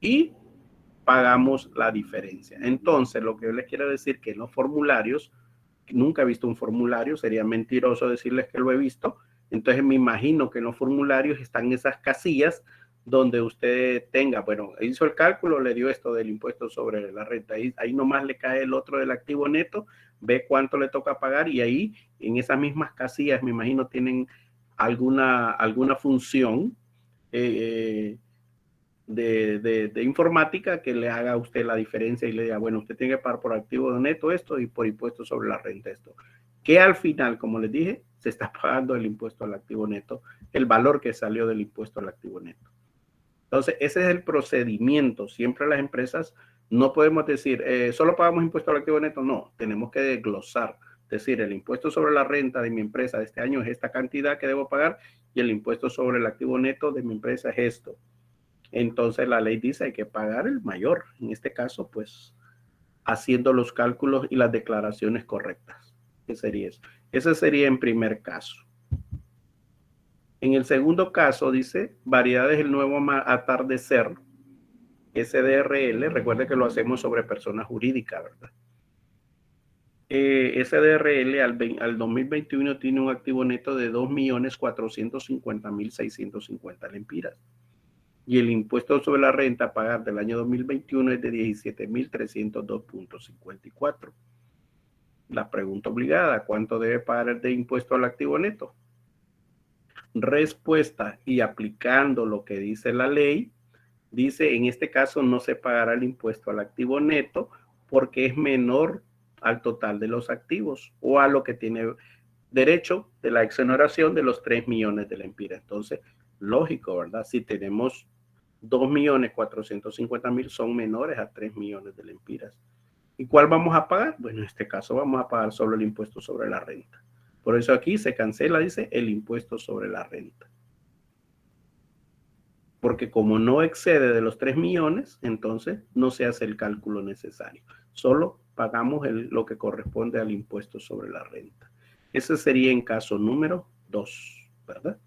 S1: y pagamos la diferencia. Entonces, lo que yo les quiero decir que en los formularios, nunca he visto un formulario, sería mentiroso decirles que lo he visto, entonces me imagino que en los formularios están esas casillas donde usted tenga, bueno, hizo el cálculo, le dio esto del impuesto sobre la renta, ahí nomás le cae el otro del activo neto, ve cuánto le toca pagar y ahí en esas mismas casillas me imagino tienen alguna función de informática que le haga a usted la diferencia y le diga, bueno, usted tiene que pagar por activo neto esto y por impuesto sobre la renta esto. Que al final, como les dije, se está pagando el impuesto al activo neto, el valor que salió del impuesto al activo neto. Entonces, ese es el procedimiento. Siempre las empresas no podemos decir, solo pagamos impuesto al activo neto. No, tenemos que desglosar. Es decir, el impuesto sobre la renta de mi empresa de este año es esta cantidad que debo pagar y el impuesto sobre el activo neto de mi empresa es esto. Entonces, la ley dice hay que pagar el mayor. En este caso, pues, haciendo los cálculos y las declaraciones correctas. ¿Qué sería eso? Ese sería en primer caso. En el segundo caso dice, variedades del nuevo atardecer, SDRL, recuerde que lo hacemos sobre persona jurídica, ¿verdad? SDRL al 2021 tiene un activo neto de 2.450.650 lempiras. Y el impuesto sobre la renta a pagar del año 2021 es de 17.302.54. La pregunta obligada, ¿cuánto debe pagar el de impuesto al activo neto? Respuesta, y aplicando lo que dice la ley, dice en este caso no se pagará el impuesto al activo neto porque es menor al total de los activos o a lo que tiene derecho de la exoneración de los 3 millones de lempiras. Entonces, lógico, ¿verdad? Si tenemos 2.450.000 son menores a 3 millones de lempiras. ¿Y cuál vamos a pagar? Bueno, en este caso vamos a pagar solo el impuesto sobre la renta. Por eso aquí se cancela, dice, el impuesto sobre la renta. Porque como no excede de los 3 millones, entonces no se hace el cálculo necesario. Solo pagamos lo que corresponde al impuesto sobre la renta. Ese sería en caso número 2, ¿verdad?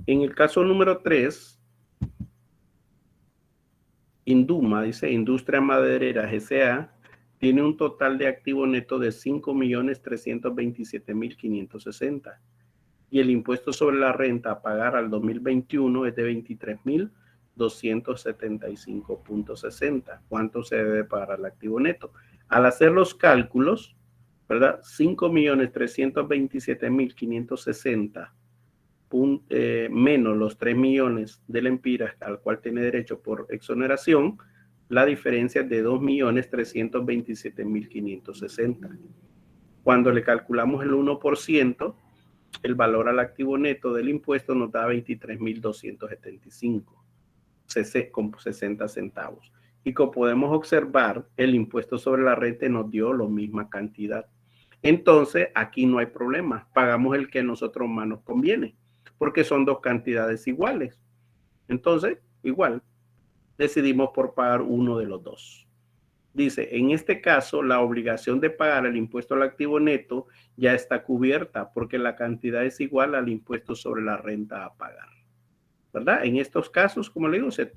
S1: En el caso número 3, Induma, dice, Industria Maderera S.A., tiene un total de activo neto de 5.327.560 y el impuesto sobre la renta a pagar al 2021 es de 23.275.60. ¿Cuánto se debe pagar al activo neto? Al hacer los cálculos, ¿verdad? 5.327.560 menos los 3 millones de lempiras al cual tiene derecho por exoneración, la diferencia es de 2.327.560. Cuando le calculamos el 1%, el valor al activo neto del impuesto nos da 23.275 con 60 centavos. Y como podemos observar, el impuesto sobre la renta nos dio la misma cantidad. Entonces, aquí no hay problema. Pagamos el que a nosotros más nos conviene, porque son dos cantidades iguales. Entonces, igual, decidimos por pagar uno de los dos. Dice, en este caso, la obligación de pagar el impuesto al activo neto ya está cubierta porque la cantidad es igual al impuesto sobre la renta a pagar, ¿verdad? En estos casos, como le digo, se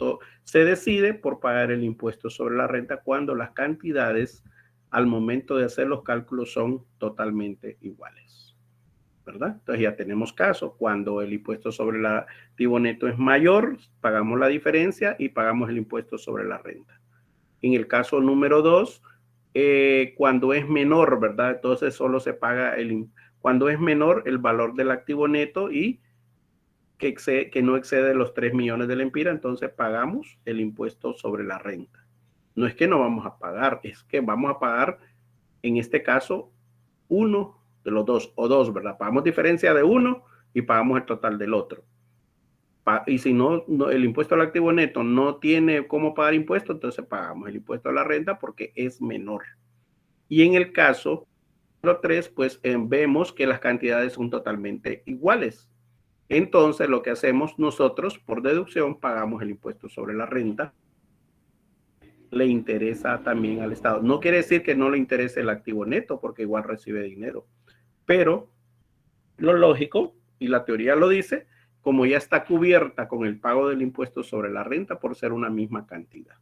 S1: decide por pagar el impuesto sobre la renta cuando las cantidades al momento de hacer los cálculos son totalmente iguales, ¿verdad? Entonces ya tenemos caso. Cuando el impuesto sobre el activo neto es mayor, pagamos la diferencia y pagamos el impuesto sobre la renta. En el caso número 2, cuando es menor, ¿verdad? Entonces solo se paga cuando es menor el valor del activo neto y que no excede los 3 millones de lempiras, entonces pagamos el impuesto sobre la renta. No es que no vamos a pagar, es que vamos a pagar, en este caso, uno de los dos, o dos, ¿verdad? Pagamos diferencia de uno y pagamos el total del otro. Y si no, el impuesto al activo neto no tiene cómo pagar impuestos, entonces pagamos el impuesto a la renta porque es menor. Y en el caso número 3, pues vemos que las cantidades son totalmente iguales. Entonces, lo que hacemos nosotros, por deducción, pagamos el impuesto sobre la renta. Le interesa también al Estado. No quiere decir que no le interese el activo neto, porque igual recibe dinero. Pero lo lógico, y la teoría lo dice, como ya está cubierta con el pago del impuesto sobre la renta por ser una misma cantidad.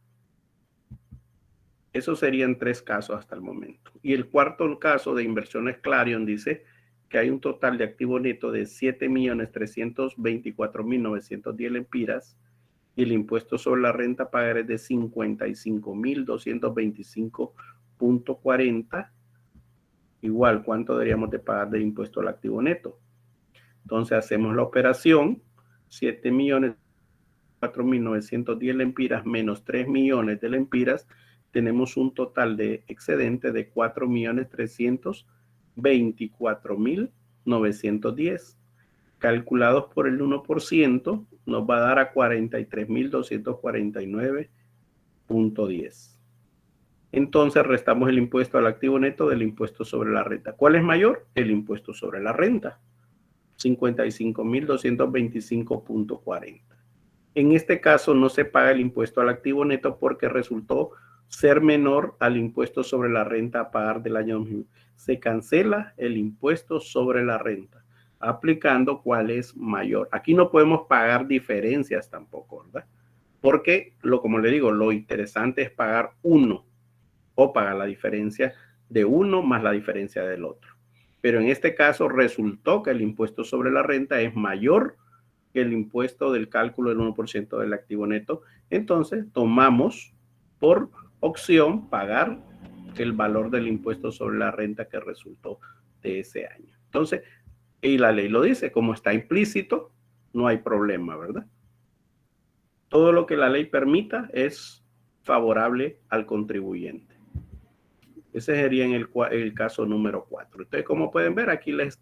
S1: Eso serían 3 casos hasta el momento. Y el cuarto caso de Inversiones Clarion dice que hay un total de activo neto de 7.324.910 lempiras y el impuesto sobre la renta a pagar es de 55.225.40. Igual, ¿cuánto deberíamos de pagar de impuesto al activo neto? Entonces hacemos la operación, 7.004.910 lempiras menos 3 millones de lempiras, tenemos un total de excedente de 4.324.910. Calculados por el 1%, nos va a dar a 43.249.10. Entonces restamos el impuesto al activo neto del impuesto sobre la renta. ¿Cuál es mayor? El impuesto sobre la renta. 55.225.40. En este caso no se paga el impuesto al activo neto porque resultó ser menor al impuesto sobre la renta a pagar del año 2000. Se cancela el impuesto sobre la renta, aplicando cuál es mayor. Aquí no podemos pagar diferencias tampoco, ¿verdad? Porque, como le digo, lo interesante es pagar uno o pagar la diferencia de uno más la diferencia del otro. Pero en este caso resultó que el impuesto sobre la renta es mayor que el impuesto del cálculo del 1% del activo neto. Entonces tomamos por opción pagar el valor del impuesto sobre la renta que resultó de ese año. Entonces, y la ley lo dice, como está implícito, no hay problema, ¿verdad? Todo lo que la ley permita es favorable al contribuyente. Ese sería en el caso número 4. Entonces, como pueden ver, aquí les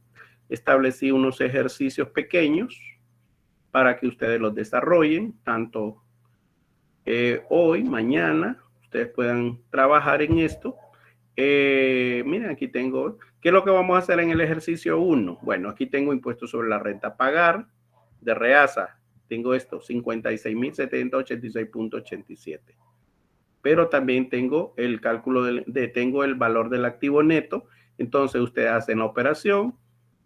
S1: establecí unos ejercicios pequeños para que ustedes los desarrollen, tanto hoy, mañana, ustedes puedan trabajar en esto. Miren, aquí tengo, ¿qué es lo que vamos a hacer en el ejercicio 1? Bueno, aquí tengo impuestos sobre la renta a pagar de REASA. Tengo esto, 56.786.87. Pero también tengo el cálculo tengo el valor del activo neto. Entonces ustedes hacen la operación,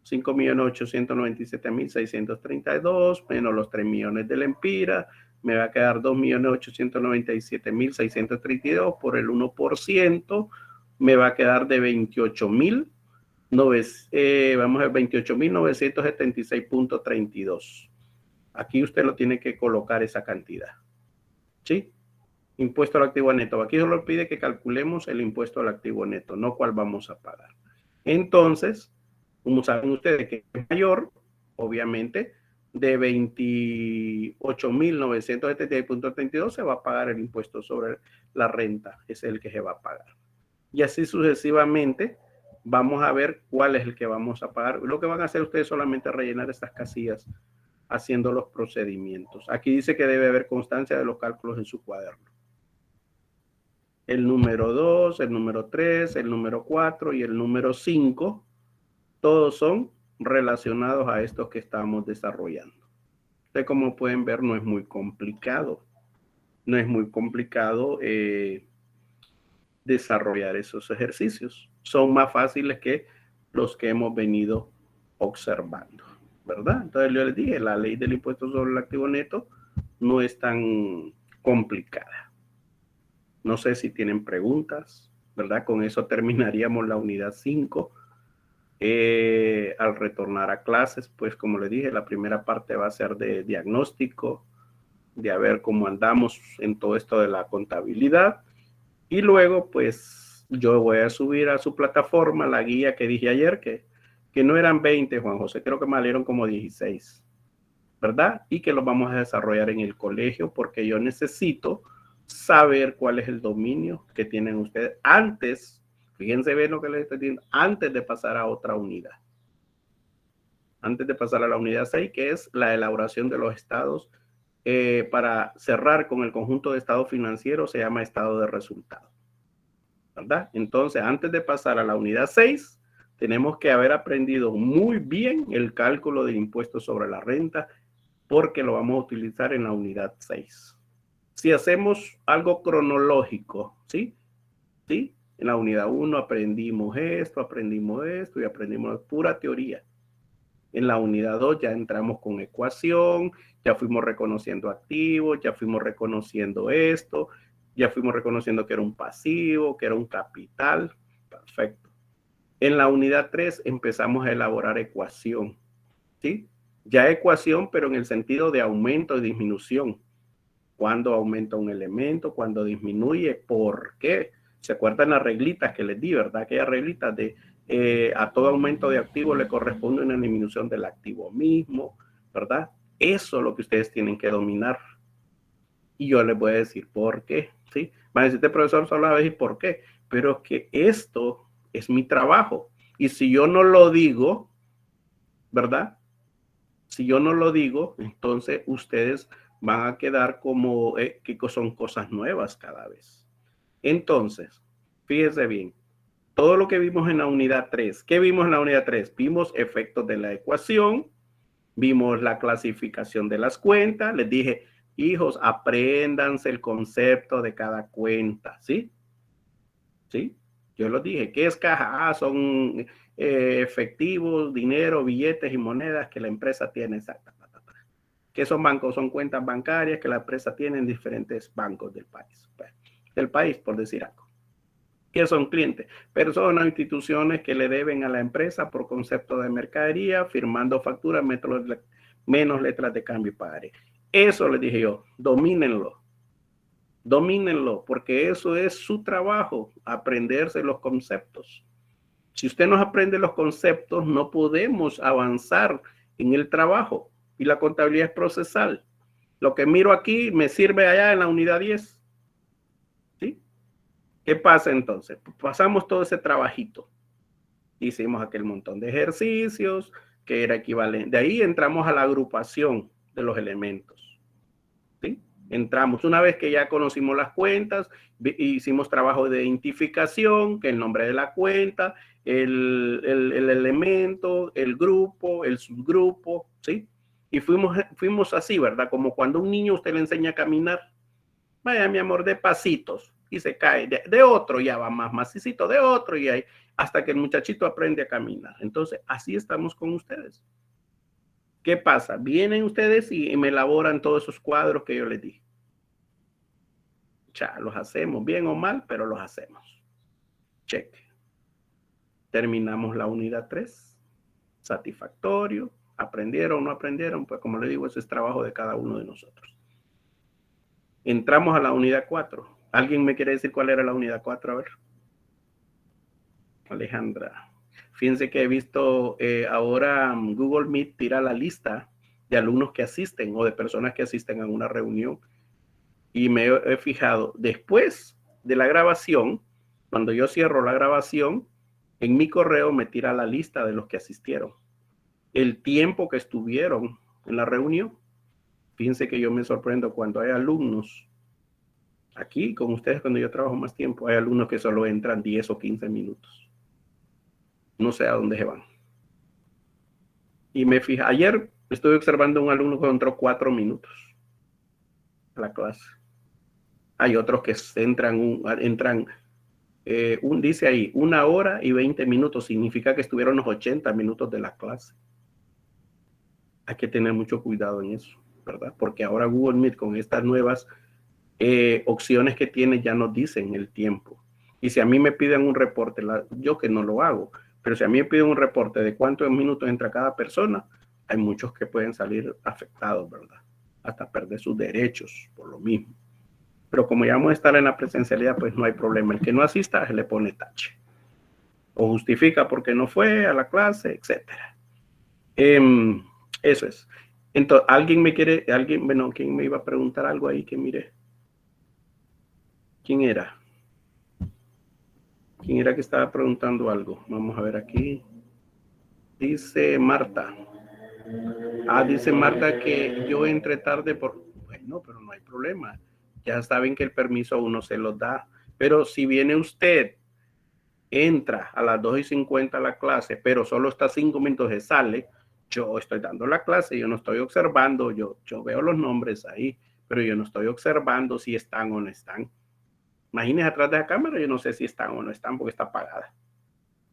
S1: 5.897.632 menos los 3 millones del Empira, me va a quedar 2.897.632 por el 1%, me va a quedar de 28.976.32. Aquí usted lo tiene que colocar esa cantidad. ¿Sí? Impuesto al activo neto. Aquí solo pide que calculemos el impuesto al activo neto, no cuál vamos a pagar. Entonces, como saben ustedes que es mayor, obviamente, de 28.976.32 se va a pagar el impuesto sobre la renta. Es el que se va a pagar. Y así sucesivamente, vamos a ver cuál es el que vamos a pagar. Lo que van a hacer ustedes solamente es rellenar estas casillas haciendo los procedimientos. Aquí dice que debe haber constancia de los cálculos en su cuaderno. El número 2, el número 3, el número 4 y el número 5, todos son relacionados a estos que estamos desarrollando. Entonces, como pueden ver, no es muy complicado. No es muy complicado desarrollar esos ejercicios. Son más fáciles que los que hemos venido observando, ¿verdad? Entonces yo les dije, la ley del impuesto sobre el activo neto no es tan complicada. No sé si tienen preguntas, ¿verdad? Con eso terminaríamos la unidad 5. Al retornar a clases, pues como les dije, la primera parte va a ser de diagnóstico, de a ver cómo andamos en todo esto de la contabilidad. Y luego, pues, yo voy a subir a su plataforma la guía que dije ayer, que no eran 20, Juan José, creo que me salieron como 16, ¿verdad? Y que los vamos a desarrollar en el colegio porque yo necesito saber cuál es el dominio que tienen ustedes antes, fíjense bien lo que les estoy diciendo, antes de pasar a otra unidad. Antes de pasar a la unidad 6, que es la elaboración de los estados. Para cerrar con el conjunto de estados financieros se llama estado de resultado, ¿verdad? Entonces, antes de pasar a la unidad 6, tenemos que haber aprendido muy bien el cálculo del impuesto sobre la renta porque lo vamos a utilizar en la unidad 6. Si hacemos algo cronológico, ¿sí? ¿Sí? En la unidad 1 aprendimos esto y aprendimos pura teoría. En la unidad 2 ya entramos con ecuación, ya fuimos reconociendo activos, ya fuimos reconociendo esto, ya fuimos reconociendo que era un pasivo, que era un capital. Perfecto. En la unidad 3 empezamos a elaborar ecuación, ¿sí? Ya ecuación, pero en el sentido de aumento y disminución. Cuando aumenta un elemento, cuando disminuye, ¿por qué? ¿Se acuerdan las reglitas que les di, verdad? Aquellas reglitas de a todo aumento de activo le corresponde una disminución del activo mismo, ¿verdad? Eso es lo que ustedes tienen que dominar. Y yo les voy a decir por qué, ¿sí? Van a decir, este profesor solo va a decir por qué, pero es que esto es mi trabajo. Y si yo no lo digo, ¿verdad? Si yo no lo digo, entonces ustedes van a quedar como que son cosas nuevas cada vez. Entonces, fíjense bien, todo lo que vimos en la unidad 3, ¿qué vimos en la unidad 3? Vimos efectos de la ecuación, vimos la clasificación de las cuentas, les dije, hijos, apréndanse el concepto de cada cuenta, ¿sí? ¿Sí? Yo les dije, ¿qué es caja? Ah, son efectivos, dinero, billetes y monedas que la empresa tiene. Exacta. ¿Qué son bancos? Son cuentas bancarias que la empresa tiene en diferentes bancos del país. Del país, por decir algo. ¿Qué son clientes? Personas o instituciones que le deben a la empresa por concepto de mercadería, firmando facturas, menos letras de cambio y pagaré. Eso les dije yo, domínenlo. Domínenlo, porque eso es su trabajo, aprenderse los conceptos. Si usted no aprende los conceptos, no podemos avanzar en el trabajo. Y la contabilidad es procesal. Lo que miro aquí me sirve allá en la unidad 10. ¿Sí? ¿Qué pasa entonces? Pasamos todo ese trabajito. Hicimos aquel montón de ejercicios que era equivalente. De ahí entramos a la agrupación de los elementos. ¿Sí? Entramos, una vez que ya conocimos las cuentas, hicimos trabajo de identificación, que el nombre de la cuenta, el elemento, el grupo, el subgrupo, ¿sí? Y fuimos así, ¿verdad? Como cuando a un niño usted le enseña a caminar. Vaya, mi amor, de pasitos. Y se cae. De otro ya va más macicito, de otro y ahí, hasta que el muchachito aprende a caminar. Entonces, así estamos con ustedes. ¿Qué pasa? Vienen ustedes y me elaboran todos esos cuadros que yo les dije. Ya, los hacemos, bien o mal, pero los hacemos. Cheque. Terminamos la unidad 3. Satisfactorio. ¿Aprendieron o no aprendieron? Pues como les digo, ese es trabajo de cada uno de nosotros. Entramos a la unidad 4. ¿Alguien me quiere decir cuál era la unidad 4? A ver. Alejandra. Fíjense que he visto ahora Google Meet tira la lista de alumnos que asisten o de personas que asisten a una reunión. Y me he fijado, después de la grabación, cuando yo cierro la grabación, en mi correo me tira la lista de los que asistieron. El tiempo que estuvieron en la reunión. Fíjense que yo me sorprendo cuando hay alumnos. Aquí con ustedes, cuando yo trabajo más tiempo, hay alumnos que solo entran 10 o 15 minutos. No sé a dónde se van. Y me fijé, ayer estuve observando a un alumno que entró 4 minutos a la clase. Hay otros que dice ahí, 1 hora y 20 minutos. Significa que estuvieron los 80 minutos de la clase. Hay que tener mucho cuidado en eso, ¿verdad? Porque ahora Google Meet con estas nuevas opciones que tiene ya nos dicen el tiempo. Y si a mí me piden un reporte, yo que no lo hago, pero si a mí me piden un reporte de cuántos minutos entra cada persona, hay muchos que pueden salir afectados, ¿verdad? Hasta perder sus derechos por lo mismo. Pero como ya vamos a estar en la presencialidad, pues no hay problema. El que no asista, se le pone tache. O justifica porque no fue a la clase, etc. Eso es. Entonces, ¿quién me iba a preguntar algo ahí que mire? ¿Quién era? ¿Quién era que estaba preguntando algo? Vamos a ver aquí. Dice Marta. Dice Marta que yo entré tarde Bueno, pero no hay problema. Ya saben que el permiso a uno se los da. Pero si viene usted, entra a las 2:50 a la clase, pero solo está 5 minutos y sale, yo estoy dando la clase, yo no estoy observando, yo veo los nombres ahí, pero yo no estoy observando si están o no están. Imagínense atrás de la cámara, yo no sé si están o no están porque está apagada.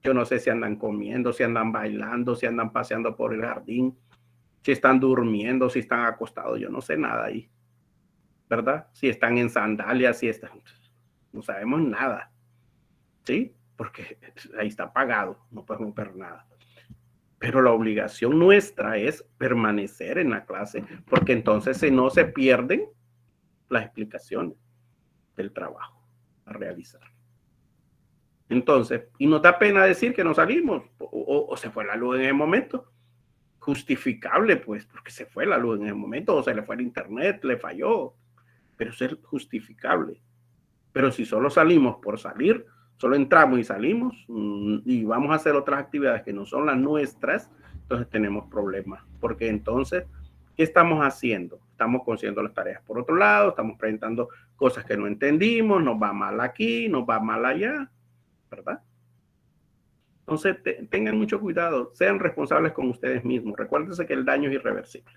S1: Yo no sé si andan comiendo, si andan bailando, si andan paseando por el jardín, si están durmiendo, si están acostados, yo no sé nada ahí, ¿verdad? Si están en sandalias, si están... No sabemos nada, ¿sí? Porque ahí está apagado, no podemos ver nada. Pero la obligación nuestra es permanecer en la clase, porque entonces no se pierden las explicaciones del trabajo a realizar. Entonces, y nos da pena decir que nos salimos o se fue la luz en ese momento. Justificable, pues, porque se fue la luz en ese momento o se le fue el internet, le falló. Pero eso es justificable. Pero si solo salimos por salir, solo entramos y salimos y vamos a hacer otras actividades que no son las nuestras, entonces tenemos problemas. Porque entonces, ¿qué estamos haciendo? Estamos consiguiendo las tareas por otro lado, estamos presentando cosas que no entendimos, nos va mal aquí, nos va mal allá, ¿verdad? Entonces, tengan mucho cuidado, sean responsables con ustedes mismos. Recuérdense que el daño es irreversible.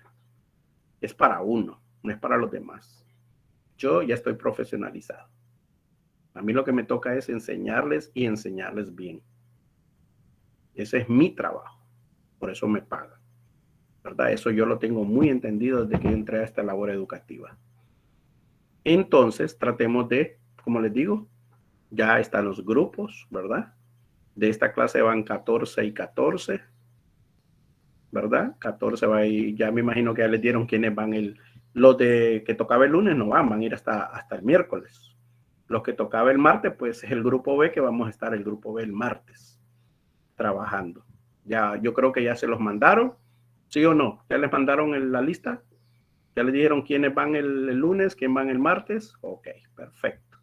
S1: Es para uno, no es para los demás. Yo ya estoy profesionalizado. A mí lo que me toca es enseñarles y enseñarles bien. Ese es mi trabajo. Por eso me pagan, ¿verdad? Eso yo lo tengo muy entendido desde que yo entré a esta labor educativa. Entonces, tratemos de, como les digo, ya están los grupos, ¿verdad? De esta clase van 14 y 14, ¿verdad? 14 va y ya me imagino que ya les dieron quiénes van los de que tocaba el lunes no van a ir hasta el miércoles. Los que tocaba el martes, pues es el grupo B que vamos a estar el grupo B el martes trabajando. Ya, yo creo que ya se los mandaron, ¿sí o no? ¿Ya les mandaron la lista? ¿Ya les dijeron quiénes van el lunes, quién van el martes? Ok, perfecto.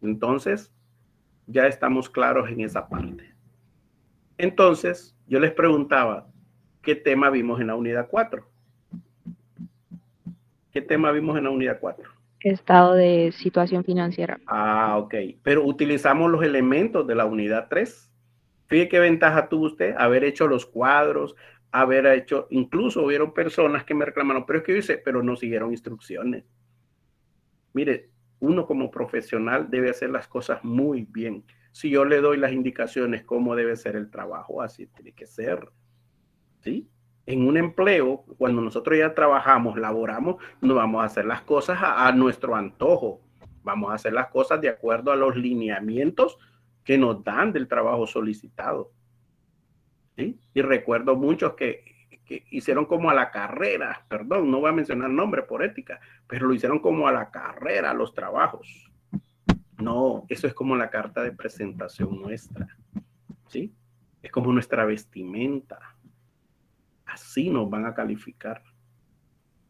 S1: Entonces, ya estamos claros en esa parte. Entonces, yo les preguntaba, ¿qué tema vimos en la unidad 4? ¿Qué tema vimos en la unidad 4?
S6: Estado de situación financiera.
S1: Ah, ok. Pero utilizamos los elementos de la unidad 3. Fíjate qué ventaja tuvo usted haber hecho los cuadros, haber hecho, incluso hubieron personas que me reclamaron, pero es que yo hice, pero no siguieron instrucciones. Mire, uno como profesional debe hacer las cosas muy bien. Si yo le doy las indicaciones cómo debe ser el trabajo, así tiene que ser. ¿Sí? En un empleo, cuando nosotros ya trabajamos, laboramos, no vamos a hacer las cosas a nuestro antojo. Vamos a hacer las cosas de acuerdo a los lineamientos que nos dan del trabajo solicitado. ¿Sí? Y recuerdo muchos que hicieron como a la carrera, perdón, no voy a mencionar nombre por ética, pero lo hicieron como a la carrera los trabajos. No, eso es como la carta de presentación nuestra. ¿Sí? Es como nuestra vestimenta. Así nos van a calificar.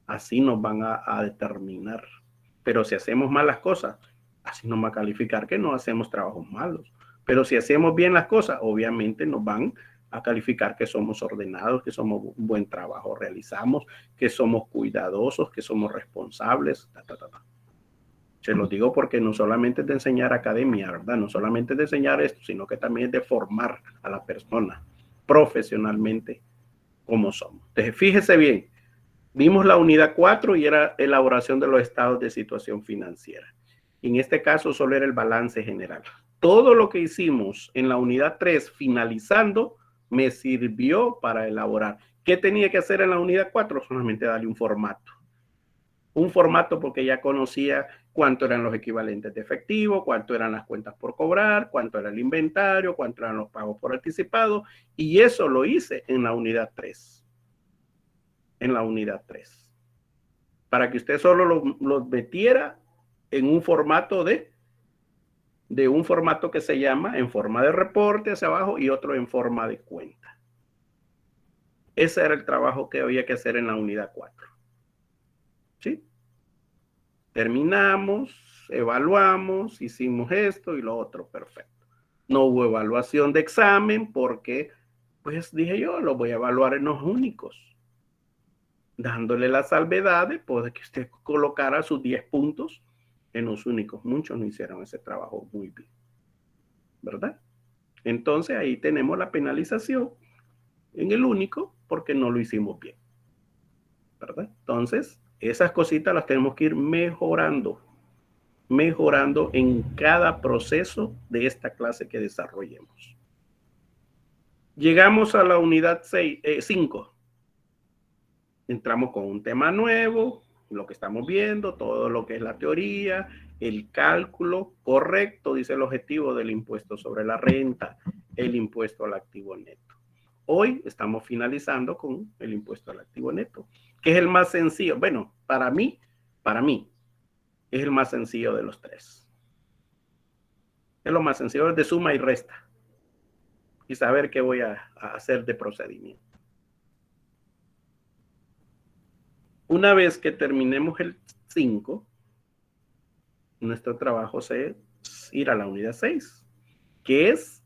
S1: Así nos van a determinar. Pero si hacemos mal las cosas, así nos va a calificar que no hacemos trabajos malos. Pero si hacemos bien las cosas, obviamente nos van a calificar que somos ordenados, que somos un buen trabajo realizamos, que somos cuidadosos, que somos responsables. Se los digo porque no solamente es de enseñar academia, ¿verdad? No solamente es de enseñar esto, sino que también es de formar a la persona profesionalmente como somos. Entonces, fíjese bien, vimos la unidad 4 y era elaboración de los estados de situación financiera. En este caso solo era el balance general. Todo lo que hicimos en la unidad 3 finalizando me sirvió para elaborar. ¿Qué tenía que hacer en la unidad 4? Solamente darle un formato. Un formato porque ya conocía cuánto eran los equivalentes de efectivo, cuánto eran las cuentas por cobrar, cuánto era el inventario, cuánto eran los pagos por anticipado, y eso lo hice en la unidad 3. En la unidad 3. Para que usted solo lo metiera en un formato de un formato que se llama en forma de reporte hacia abajo y otro en forma de cuenta. Ese era el trabajo que había que hacer en la unidad 4. ¿Sí? Terminamos, evaluamos, hicimos esto y lo otro, perfecto. No hubo evaluación de examen porque, pues dije yo, lo voy a evaluar en los únicos, dándole la salvedad de poder que usted colocara sus 10 puntos en los únicos. Muchos no hicieron ese trabajo muy bien, ¿verdad? Entonces ahí tenemos la penalización en el único porque no lo hicimos bien, ¿verdad? Entonces, esas cositas las tenemos que ir mejorando en cada proceso de esta clase que desarrollemos. Llegamos a la unidad 5. Entramos con un tema nuevo, lo que estamos viendo, todo lo que es la teoría, el cálculo correcto, dice el objetivo del impuesto sobre la renta, el impuesto al activo neto. Hoy estamos finalizando con el impuesto al activo neto, que es el más sencillo. Bueno, para mí, es el más sencillo de los tres. Es lo más sencillo, es de suma y resta. Y saber qué voy a hacer de procedimiento. Una vez que terminemos el 5, nuestro trabajo es ir a la unidad 6, que es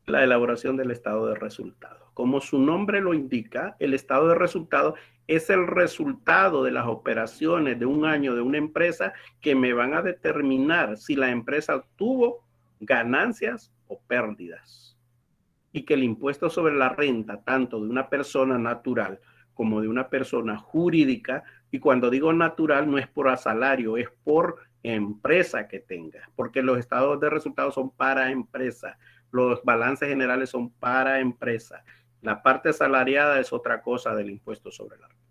S1: la elaboración del estado de resultado. Como su nombre lo indica, el estado de resultado es el resultado de las operaciones de un año de una empresa que me van a determinar si la empresa obtuvo ganancias o pérdidas. Y que el impuesto sobre la renta, tanto de una persona natural como de una persona jurídica, y cuando digo natural no es por asalario, es por empresa que tenga, porque los estados de resultados son para empresa, los balances generales son para empresa, la parte asalariada es otra cosa del impuesto sobre la renta.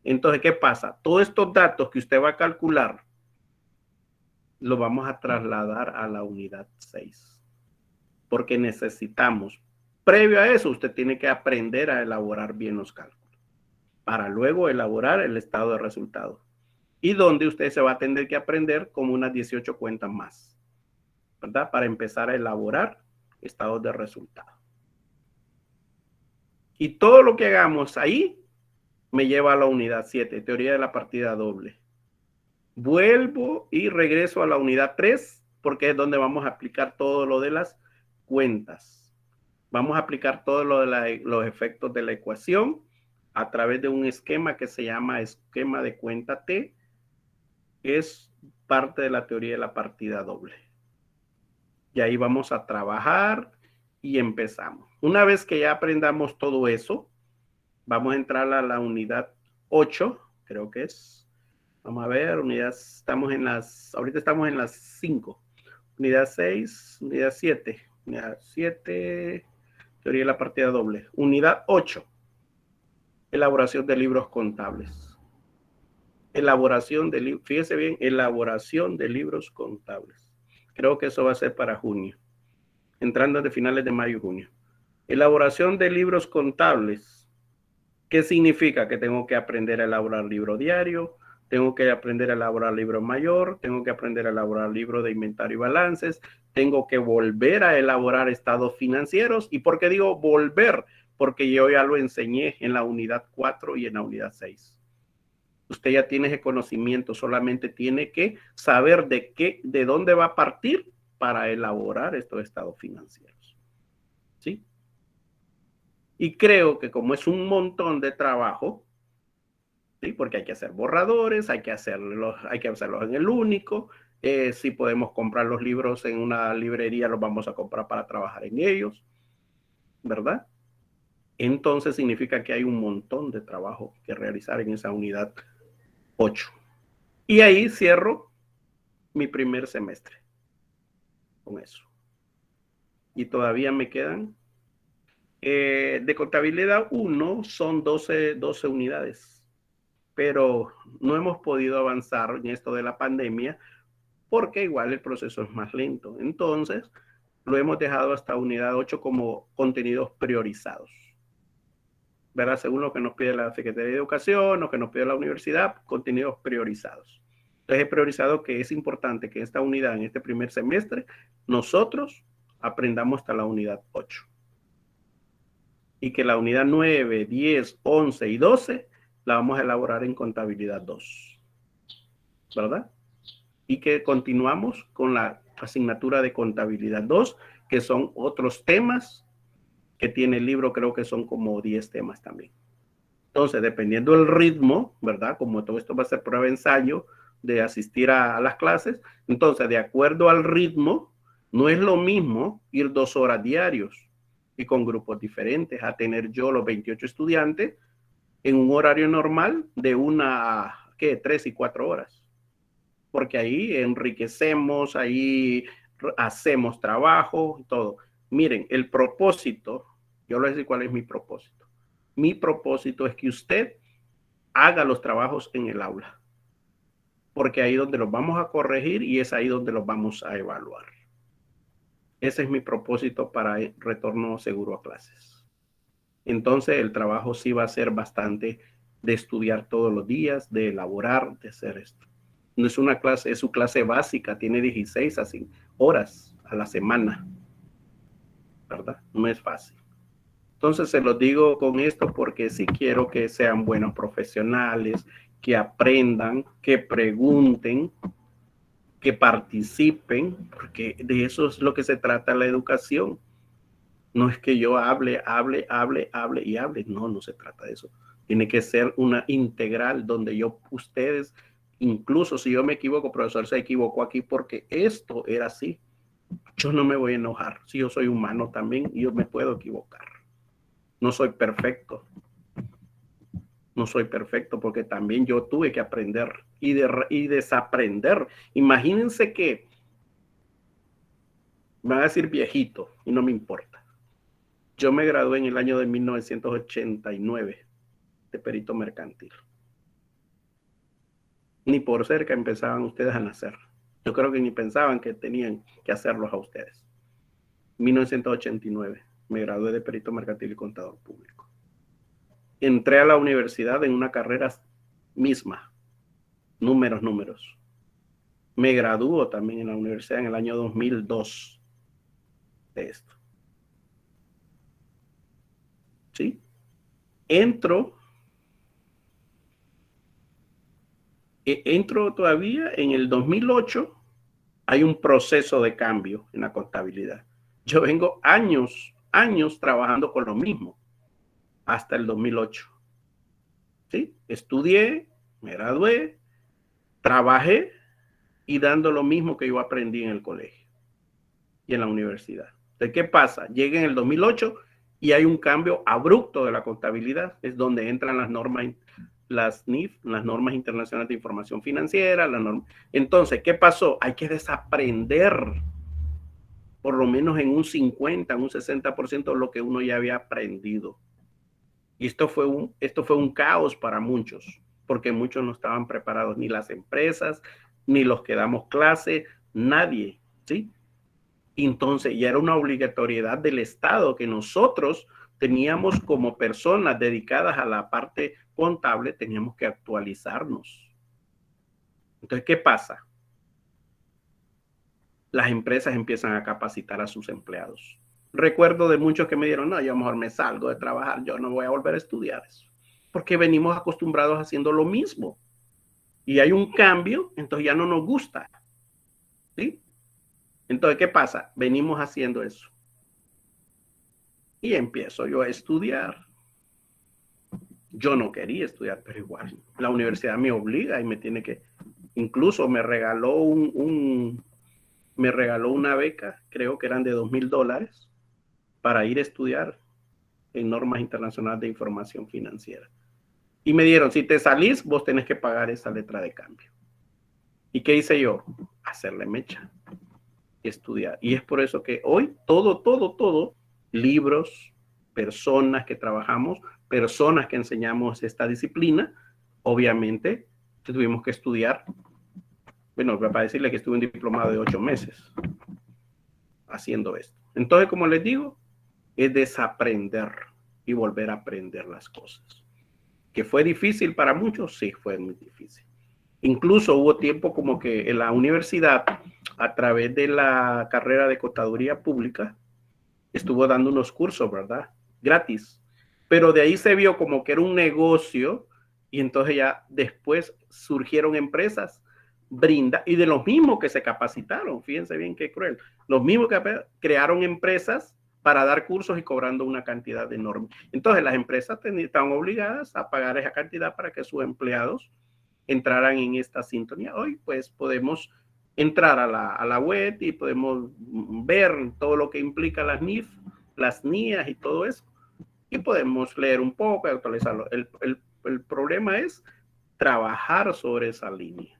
S1: Entonces, ¿qué pasa? Todos estos datos que usted va a calcular, los vamos a trasladar a la unidad 6, porque necesitamos, previo a eso, usted tiene que aprender a elaborar bien los cálculos, para luego elaborar el estado de resultados. Y donde usted se va a tener que aprender como unas 18 cuentas más, ¿verdad? Para empezar a elaborar estados de resultados. Y todo lo que hagamos ahí me lleva a la unidad 7, teoría de la partida doble. Vuelvo y regreso a la unidad 3 porque es donde vamos a aplicar todo lo de las cuentas. Vamos a aplicar todo lo de los efectos de la ecuación a través de un esquema que se llama esquema de cuenta T. Es parte de la teoría de la partida doble. Y ahí vamos a trabajar y empezamos. Una vez que ya aprendamos todo eso, vamos a entrar a la unidad 8, creo que es. Vamos a ver, ahorita estamos en las 5. Unidad 6, unidad 7. Unidad 7, teoría de la partida doble. Unidad 8, elaboración de libros contables. Fíjese bien, elaboración de libros contables. Creo que eso va a ser para junio, entrando de finales de mayo y junio. Elaboración de libros contables. ¿Qué significa? Que tengo que aprender a elaborar libro diario, tengo que aprender a elaborar libro mayor, tengo que aprender a elaborar libro de inventario y balances, tengo que volver a elaborar estados financieros. ¿Y por qué digo volver? Porque yo ya lo enseñé en la unidad 4 y en la unidad 6. Usted ya tiene ese conocimiento, solamente tiene que saber de dónde va a partir para elaborar estos estados financieros. ¿Sí? Y creo que como es un montón de trabajo, ¿sí? Porque hay que hacer borradores, hay que hacerlos en el único. Si podemos comprar los libros en una librería, los vamos a comprar para trabajar en ellos, ¿verdad? Entonces significa que hay un montón de trabajo que realizar en esa unidad 8. Y ahí cierro mi primer semestre con eso. Y todavía me quedan de contabilidad 1 son 12 unidades, pero no hemos podido avanzar en esto de la pandemia porque igual el proceso es más lento. Entonces, lo hemos dejado hasta unidad 8 como contenidos priorizados, ¿verdad? Según lo que nos pide la Secretaría de Educación, lo que nos pide la universidad, contenidos priorizados. Entonces, he priorizado que es importante que esta unidad, en este primer semestre, nosotros aprendamos hasta la unidad 8. Y que la unidad 9, 10, 11 y 12 la vamos a elaborar en contabilidad 2, ¿verdad? Y que continuamos con la asignatura de contabilidad 2, que son otros temas que tiene el libro, creo que son como 10 temas también. Entonces, dependiendo del ritmo, ¿verdad? Como todo esto va a ser prueba de ensayo de asistir a las clases, entonces, de acuerdo al ritmo, no es lo mismo ir 2 horas diarios y con grupos diferentes a tener yo los 28 estudiantes en un horario normal de 3 y 4 horas. Porque ahí enriquecemos, ahí hacemos trabajo y todo. Miren, el propósito, yo les digo cuál es mi propósito. Mi propósito es que usted haga los trabajos en el aula, porque ahí es donde los vamos a corregir y es ahí donde los vamos a evaluar. Ese es mi propósito para el retorno seguro a clases. Entonces el trabajo sí va a ser bastante de estudiar todos los días, de elaborar, de hacer esto. No es una clase, es su clase básica, tiene 16 horas a la semana, ¿verdad? No es fácil. Entonces se los digo con esto porque sí quiero que sean buenos profesionales, que aprendan, que pregunten, que participen, porque de eso es lo que se trata la educación. No es que yo hable y hable. No, no se trata de eso. Tiene que ser una integral donde ustedes, incluso si yo me equivoco, profesor, se equivocó aquí porque esto era así. Yo no me voy a enojar. Si yo soy humano también, yo me puedo equivocar. No soy perfecto. No soy perfecto porque también yo tuve que aprender y desaprender. Imagínense que me van a decir viejito y no me importa. Yo me gradué en el año de 1989 de perito mercantil. Ni por cerca empezaban ustedes a nacer. Yo creo que ni pensaban que tenían que hacerlos a ustedes. 1989 me gradué de perito mercantil y contador público. Entré a la universidad en una carrera misma, números. Me graduó también en la universidad en el año 2002 de esto. ¿Sí? Entro Entro todavía en el 2008, hay un proceso de cambio en la contabilidad. Yo vengo años trabajando con lo mismo, hasta el 2008. ¿Sí? Estudié, me gradué, trabajé y dando lo mismo que yo aprendí en el colegio y en la universidad. Entonces, ¿qué pasa? Llega en el 2008 y hay un cambio abrupto de la contabilidad. Es donde entran las normas, las NIF, las normas internacionales de información financiera. Entonces, ¿qué pasó? Hay que desaprender por lo menos en un 50, en un 60% de lo que uno ya había aprendido. Y esto fue un caos para muchos, porque muchos no estaban preparados, ni las empresas, ni los que damos clase, nadie, ¿sí? Entonces ya era una obligatoriedad del Estado que nosotros teníamos como personas dedicadas a la parte contable, teníamos que actualizarnos. Entonces, ¿qué pasa? Las empresas empiezan a capacitar a sus empleados. Recuerdo de muchos que me dijeron, no, yo a lo mejor me salgo de trabajar, yo no voy a volver a estudiar eso, porque venimos acostumbrados haciendo lo mismo. Y hay un cambio, entonces ya no nos gusta. ¿Sí? Entonces, ¿qué pasa? Venimos haciendo eso. Y empiezo yo a estudiar. Yo no quería estudiar, pero igual. La universidad me obliga y me tiene que... Incluso me regaló me regaló una beca, creo que eran de $2,000, para ir a estudiar en normas internacionales de información financiera. Y me dieron, si te salís, vos tenés que pagar esa letra de cambio. ¿Y qué hice yo? Hacerle mecha. Estudiar. Y es por eso que hoy todo, libros, personas que trabajamos, personas que enseñamos esta disciplina, obviamente tuvimos que estudiar. Bueno, para decirle que estuve en diplomado de 8 meses haciendo esto. Entonces, como les digo, es desaprender y volver a aprender las cosas. ¿Que fue difícil para muchos? Sí, fue muy difícil. Incluso hubo tiempo como que en la universidad, a través de la carrera de contaduría pública, estuvo dando unos cursos, ¿verdad? Gratis. Pero de ahí se vio como que era un negocio y entonces ya después surgieron empresas y de los mismos que se capacitaron, fíjense bien qué cruel, los mismos que crearon empresas para dar cursos y cobrando una cantidad enorme. Entonces las empresas estaban obligadas a pagar esa cantidad para que sus empleados entraran en esta sintonía. Hoy pues podemos entrar a la web y podemos ver todo lo que implica las NIF, las NIAs y todo eso. Y podemos leer un poco y actualizarlo. El problema es trabajar sobre esa línea.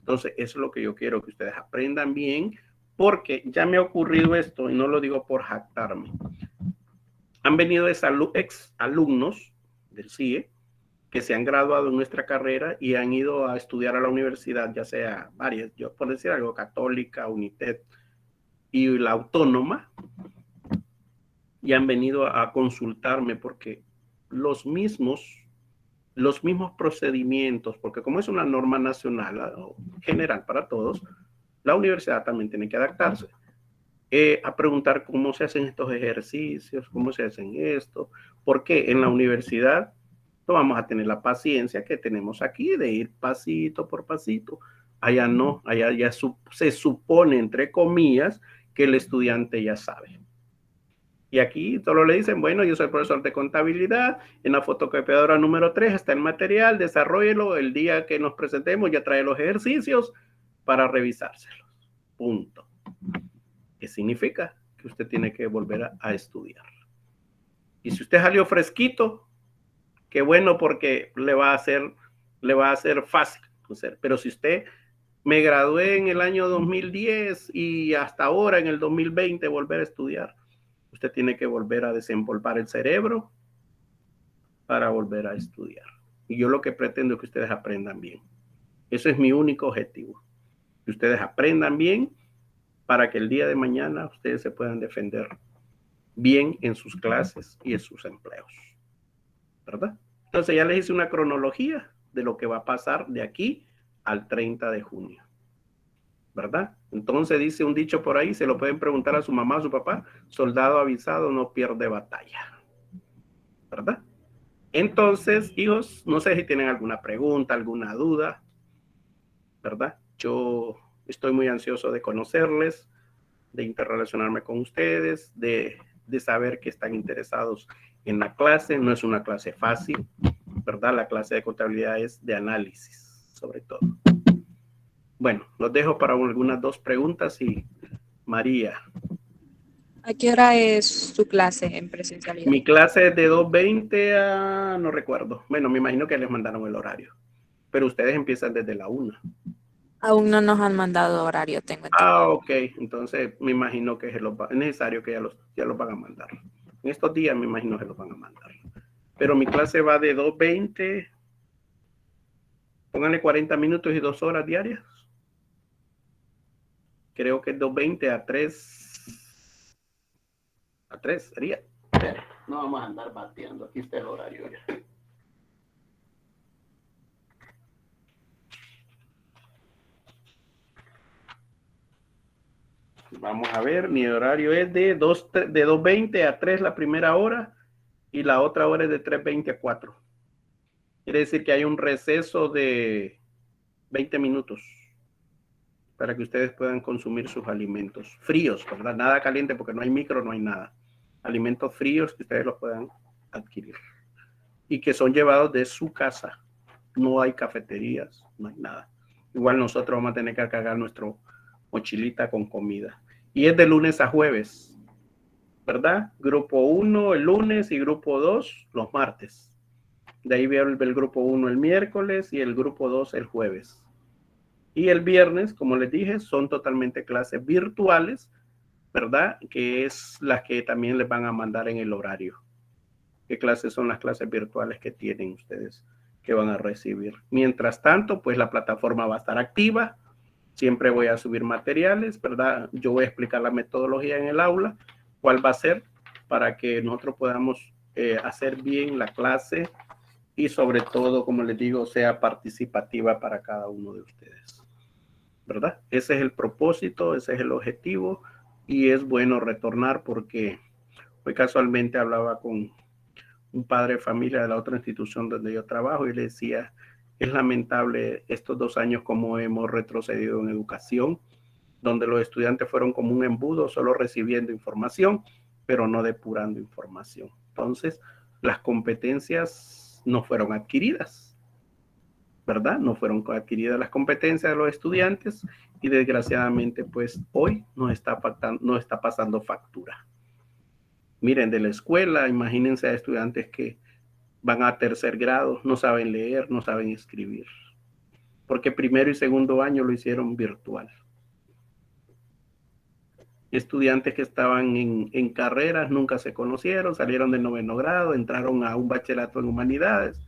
S1: Entonces, eso es lo que yo quiero que ustedes aprendan bien, porque ya me ha ocurrido esto y no lo digo por jactarme. Han venido ex alumnos del CIE que se han graduado en nuestra carrera y han ido a estudiar a la universidad, ya sea varias, yo por decir algo, Católica, UNITED y la Autónoma, y han venido a consultarme porque los mismos procedimientos, porque como es una norma nacional general para todos, la universidad también tiene que adaptarse. A preguntar cómo se hacen estos ejercicios, cómo se hacen esto, porque en la universidad no vamos a tener la paciencia que tenemos aquí de ir pasito por pasito. Allá no, allá ya se supone, entre comillas, que el estudiante ya sabe. Y aquí solo le dicen, bueno, yo soy profesor de contabilidad, en la fotocopiadora número 3 está el material, desarróllelo, el día que nos presentemos ya trae los ejercicios para revisárselos. Punto. ¿Qué significa? Que usted tiene que volver a estudiar. Y si usted salió fresquito, qué bueno, porque le va a hacer fácil. Pero si usted me gradué en el año 2010 y hasta ahora en el 2020 volver a estudiar, usted tiene que volver a desempolvar el cerebro para volver a estudiar. Y yo lo que pretendo es que ustedes aprendan bien. Eso es mi único objetivo. Que ustedes aprendan bien para que el día de mañana ustedes se puedan defender bien en sus clases y en sus empleos. ¿Verdad? Entonces ya les hice una cronología de lo que va a pasar de aquí al 30 de junio. ¿Verdad? Entonces dice un dicho por ahí, se lo pueden preguntar a su mamá, a su papá, soldado avisado no pierde batalla. ¿Verdad? Entonces, hijos, no sé si tienen alguna pregunta, alguna duda. ¿verdad? Yo estoy muy ansioso de conocerles, de interrelacionarme con ustedes, de saber que están interesados en la clase. No es una clase fácil, ¿verdad? La clase de contabilidad es de análisis, sobre todo. Bueno, los dejo para algunas 2 preguntas y María.
S7: ¿A qué hora es su clase en presencialidad?
S1: Mi clase es de 2:20 a, no recuerdo. Bueno, me imagino que les mandaron el horario, pero ustedes empiezan desde la 1.
S7: Aún no nos han mandado horario, tengo entendido.
S1: Ah, ok. Entonces me imagino que es necesario que ya los van a mandar. En estos días me imagino que los van a mandar. Pero mi clase va de 2:20. Pónganle 40 minutos y 2 horas diarias. Creo que es 2:20 a 3. A 3 sería. No vamos a andar bateando. Aquí está el horario ya. Vamos a ver, mi horario es de 2:20 a 3 la primera hora y la otra hora es de 3:20 a 4. Quiere decir que hay un receso de 20 minutos para que ustedes puedan consumir sus alimentos fríos, ¿verdad? Nada caliente porque no hay micro, no hay nada. Alimentos fríos que ustedes los puedan adquirir y que son llevados de su casa. No hay cafeterías, no hay nada. Igual nosotros vamos a tener que cargar nuestro mochilita con comida. Y es de lunes a jueves, ¿verdad? Grupo 1 el lunes y grupo 2 los martes. De ahí veo el grupo 1 el miércoles y el grupo 2 el jueves. Y el viernes, como les dije, son totalmente clases virtuales, ¿verdad? Que es las que también les van a mandar en el horario. ¿Qué clases son las clases virtuales que tienen ustedes que van a recibir? Mientras tanto, pues la plataforma va a estar activa. Siempre voy a subir materiales, ¿verdad? Yo voy a explicar la metodología en el aula, cuál va a ser para que nosotros podamos hacer bien la clase y sobre todo, como les digo, sea participativa para cada uno de ustedes, ¿verdad? Ese es el propósito, ese es el objetivo y es bueno retornar porque hoy casualmente hablaba con un padre de familia de la otra institución donde yo trabajo y le decía, es lamentable estos 2 años como hemos retrocedido en educación, donde los estudiantes fueron como un embudo, solo recibiendo información, pero no depurando información. Entonces, las competencias no fueron adquiridas, ¿verdad? No fueron adquiridas las competencias de los estudiantes y desgraciadamente, pues hoy nos está pasando factura. Miren, de la escuela, imagínense a estudiantes que van a 3er grado, no saben leer, no saben escribir, porque primero y segundo año lo hicieron virtual. Estudiantes que estaban en carreras, nunca se conocieron, salieron del 9º grado, entraron a un bachillerato en humanidades,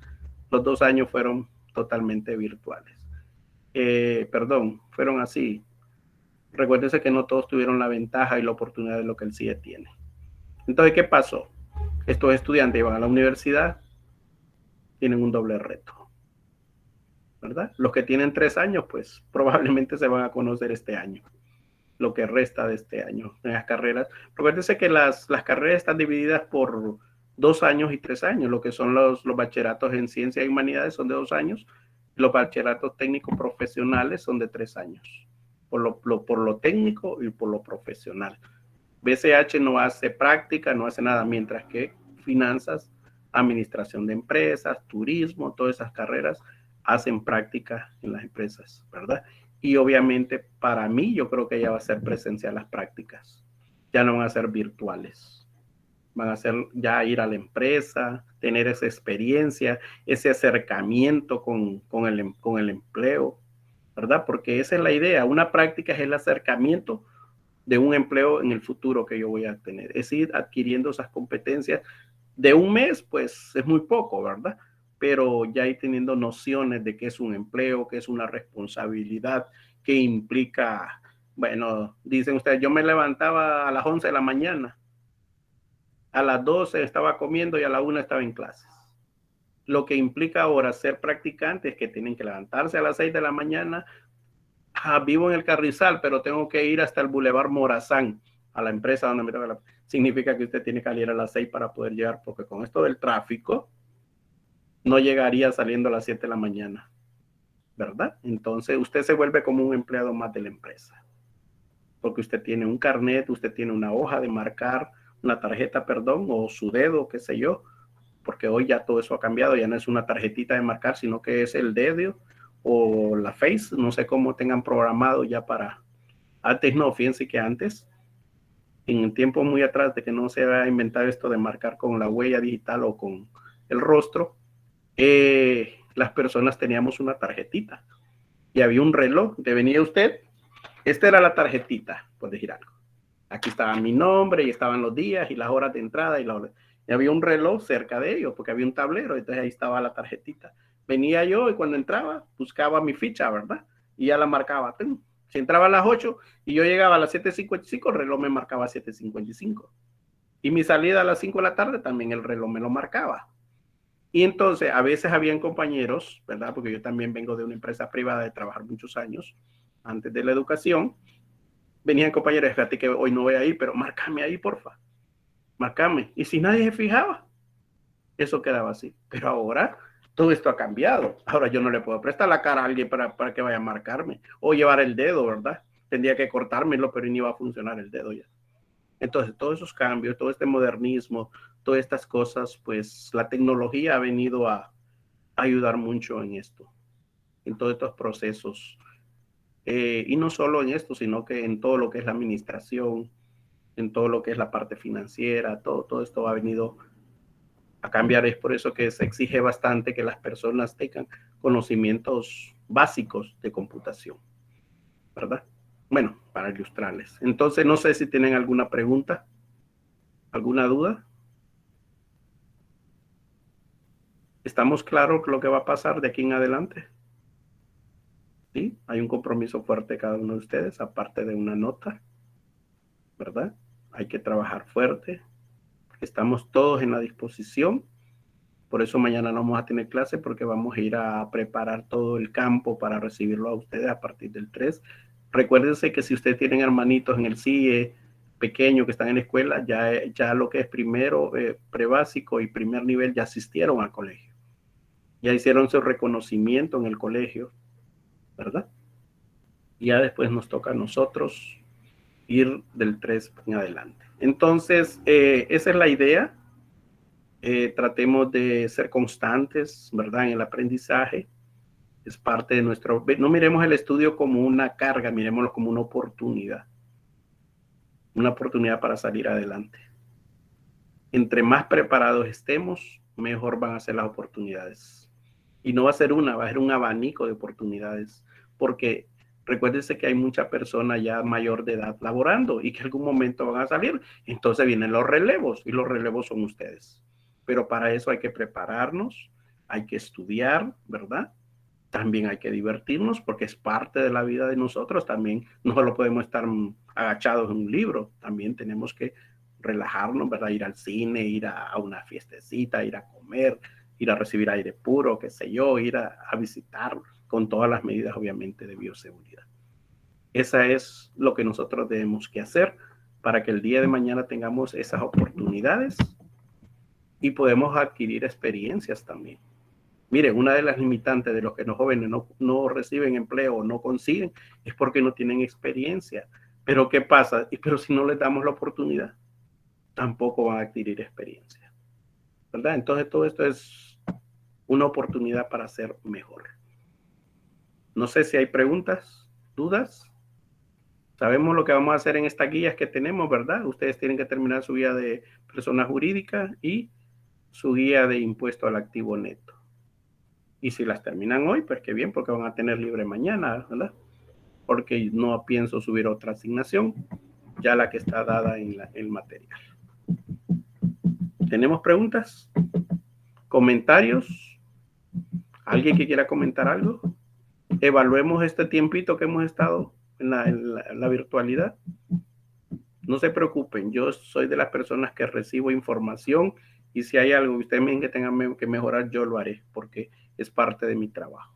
S1: los 2 años fueron totalmente virtuales. Fueron así. Recuérdense que no todos tuvieron la ventaja y la oportunidad de lo que el CIE tiene. Entonces, ¿qué pasó? Estos estudiantes iban a la universidad, tienen un doble reto, ¿verdad? Los que tienen 3 años, pues probablemente se van a conocer este año, lo que resta de este año en las carreras. Recuérdense que las carreras están divididas por 2 años y 3 años, lo que son los bachilleratos en ciencias y humanidades son de 2 años, los bachilleratos técnicos profesionales son de 3 años, por lo técnico y por lo profesional. BCH no hace práctica, no hace nada, mientras que finanzas, administración de empresas, turismo, todas esas carreras hacen práctica en las empresas, ¿verdad? Y obviamente para mí yo creo que ya va a ser presencial las prácticas, ya no van a ser virtuales, van a ser ya ir a la empresa, tener esa experiencia, ese acercamiento con el empleo, ¿verdad? Porque esa es la idea, una práctica es el acercamiento de un empleo en el futuro que yo voy a tener. Es ir adquiriendo esas competencias. De un mes, pues es muy poco, ¿verdad? Pero ya ir teniendo nociones de qué es un empleo, qué es una responsabilidad, qué implica, bueno, dicen ustedes, yo me levantaba a las 11 de la mañana, a las 12 estaba comiendo y a la 1 estaba en clases. Lo que implica ahora ser practicante es que tienen que levantarse a las 6 de la mañana, vivo en el Carrizal, pero tengo que ir hasta el Boulevard Morazán, a la empresa donde me toca. Significa que usted tiene que salir a las 6 para poder llegar, porque con esto del tráfico, no llegaría saliendo a las 7 de la mañana. ¿verdad? Entonces usted se vuelve como un empleado más de la empresa, porque usted tiene un carnet, usted tiene una hoja de marcar, una tarjeta, perdón, o su dedo, qué sé yo, porque hoy ya todo eso ha cambiado, ya no es una tarjetita de marcar, sino que es el dedo o la face, no sé cómo tengan programado ya para, antes no, fíjense que antes, en el tiempo muy atrás de que no se había inventado esto de marcar con la huella digital o con el rostro, las personas teníamos una tarjetita y había un reloj que venía usted, esta era la tarjetita, por decir algo. Aquí estaba mi nombre y estaban los días y las horas de entrada y había un reloj cerca de ellos porque había un tablero, entonces ahí estaba la tarjetita. Venía yo y cuando entraba buscaba mi ficha, ¿verdad? Y ya la marcaba. Si entraba a las 8 y yo llegaba a las 7:55, el reloj me marcaba 7:55. Y mi salida a las 5 de la tarde también el reloj me lo marcaba. Y entonces a veces habían compañeros, ¿verdad? Porque yo también vengo de una empresa privada de trabajar muchos años antes de la educación. Venían compañeros, fíjate que hoy no voy a ir, pero márcame ahí, porfa. Márcame. Y si nadie se fijaba, eso quedaba así. Pero ahora todo esto ha cambiado. Ahora yo no le puedo prestar la cara a alguien para que vaya a marcarme o llevar el dedo, ¿verdad? Tendría que cortármelo, pero ni iba a funcionar el dedo ya. Entonces, todos esos cambios, todo este modernismo, todas estas cosas, pues la tecnología ha venido a ayudar mucho en esto, en todos estos procesos. Y no solo en esto, sino que en todo lo que es la administración, en todo lo que es la parte financiera, todo esto ha venido a cambiar. Es por eso que se exige bastante que las personas tengan conocimientos básicos de computación, ¿verdad? Bueno, para ilustrarles. Entonces, no sé si tienen alguna pregunta, alguna duda. ¿Estamos claros lo que va a pasar de aquí en adelante? Sí, hay un compromiso fuerte de cada uno de ustedes, aparte de una nota, ¿verdad? Hay que trabajar fuerte. Estamos todos en la disposición. Por eso mañana no vamos a tener clase porque vamos a ir a preparar todo el campo para recibirlo a ustedes a partir del 3. Recuérdense que si ustedes tienen hermanitos en el CIE pequeño que están en la escuela, ya lo que es primero, prebásico y primer nivel ya asistieron al colegio. Ya hicieron su reconocimiento en el colegio, ¿verdad? Y ya después nos toca a nosotros ir del 3 en adelante. Entonces, esa es la idea. Tratemos de ser constantes, ¿verdad? En el aprendizaje. Es parte de nuestro... No miremos el estudio como una carga, miremoslo como una oportunidad. Una oportunidad para salir adelante. Entre más preparados estemos, mejor van a ser las oportunidades. Y no va a ser una, va a ser un abanico de oportunidades. Porque recuérdense que hay mucha persona ya mayor de edad laborando y que en algún momento van a salir. Entonces vienen los relevos y los relevos son ustedes. Pero para eso hay que prepararnos, hay que estudiar, ¿verdad? También hay que divertirnos porque es parte de la vida de nosotros. También no solo podemos estar agachados en un libro, también tenemos que relajarnos, ¿verdad? Ir al cine, ir a una fiestecita, ir a comer, ir a recibir aire puro, qué sé yo, ir a visitar con todas las medidas, obviamente, de bioseguridad. Esa es lo que nosotros debemos que hacer para que el día de mañana tengamos esas oportunidades y podemos adquirir experiencias también. Miren, una de las limitantes de los que los jóvenes no reciben empleo o no consiguen es porque no tienen experiencia. Pero ¿qué pasa? Pero si no les damos la oportunidad, tampoco van a adquirir experiencia, ¿verdad? Entonces todo esto es una oportunidad para ser mejor. No sé si hay preguntas, dudas. Sabemos lo que vamos a hacer en estas guías que tenemos, ¿verdad? Ustedes tienen que terminar su guía de persona jurídica y su guía de impuesto al activo neto. Y si las terminan hoy, pues qué bien, porque van a tener libre mañana, ¿verdad? Porque no pienso subir otra asignación, ya la que está dada en el material. ¿Tenemos preguntas? ¿Comentarios? ¿Alguien que quiera comentar algo? Evaluemos este tiempito que hemos estado en la virtualidad. No se preocupen, yo soy de las personas que recibo información y si hay algo que ustedes me tengan que mejorar, yo lo haré, porque es parte de mi trabajo,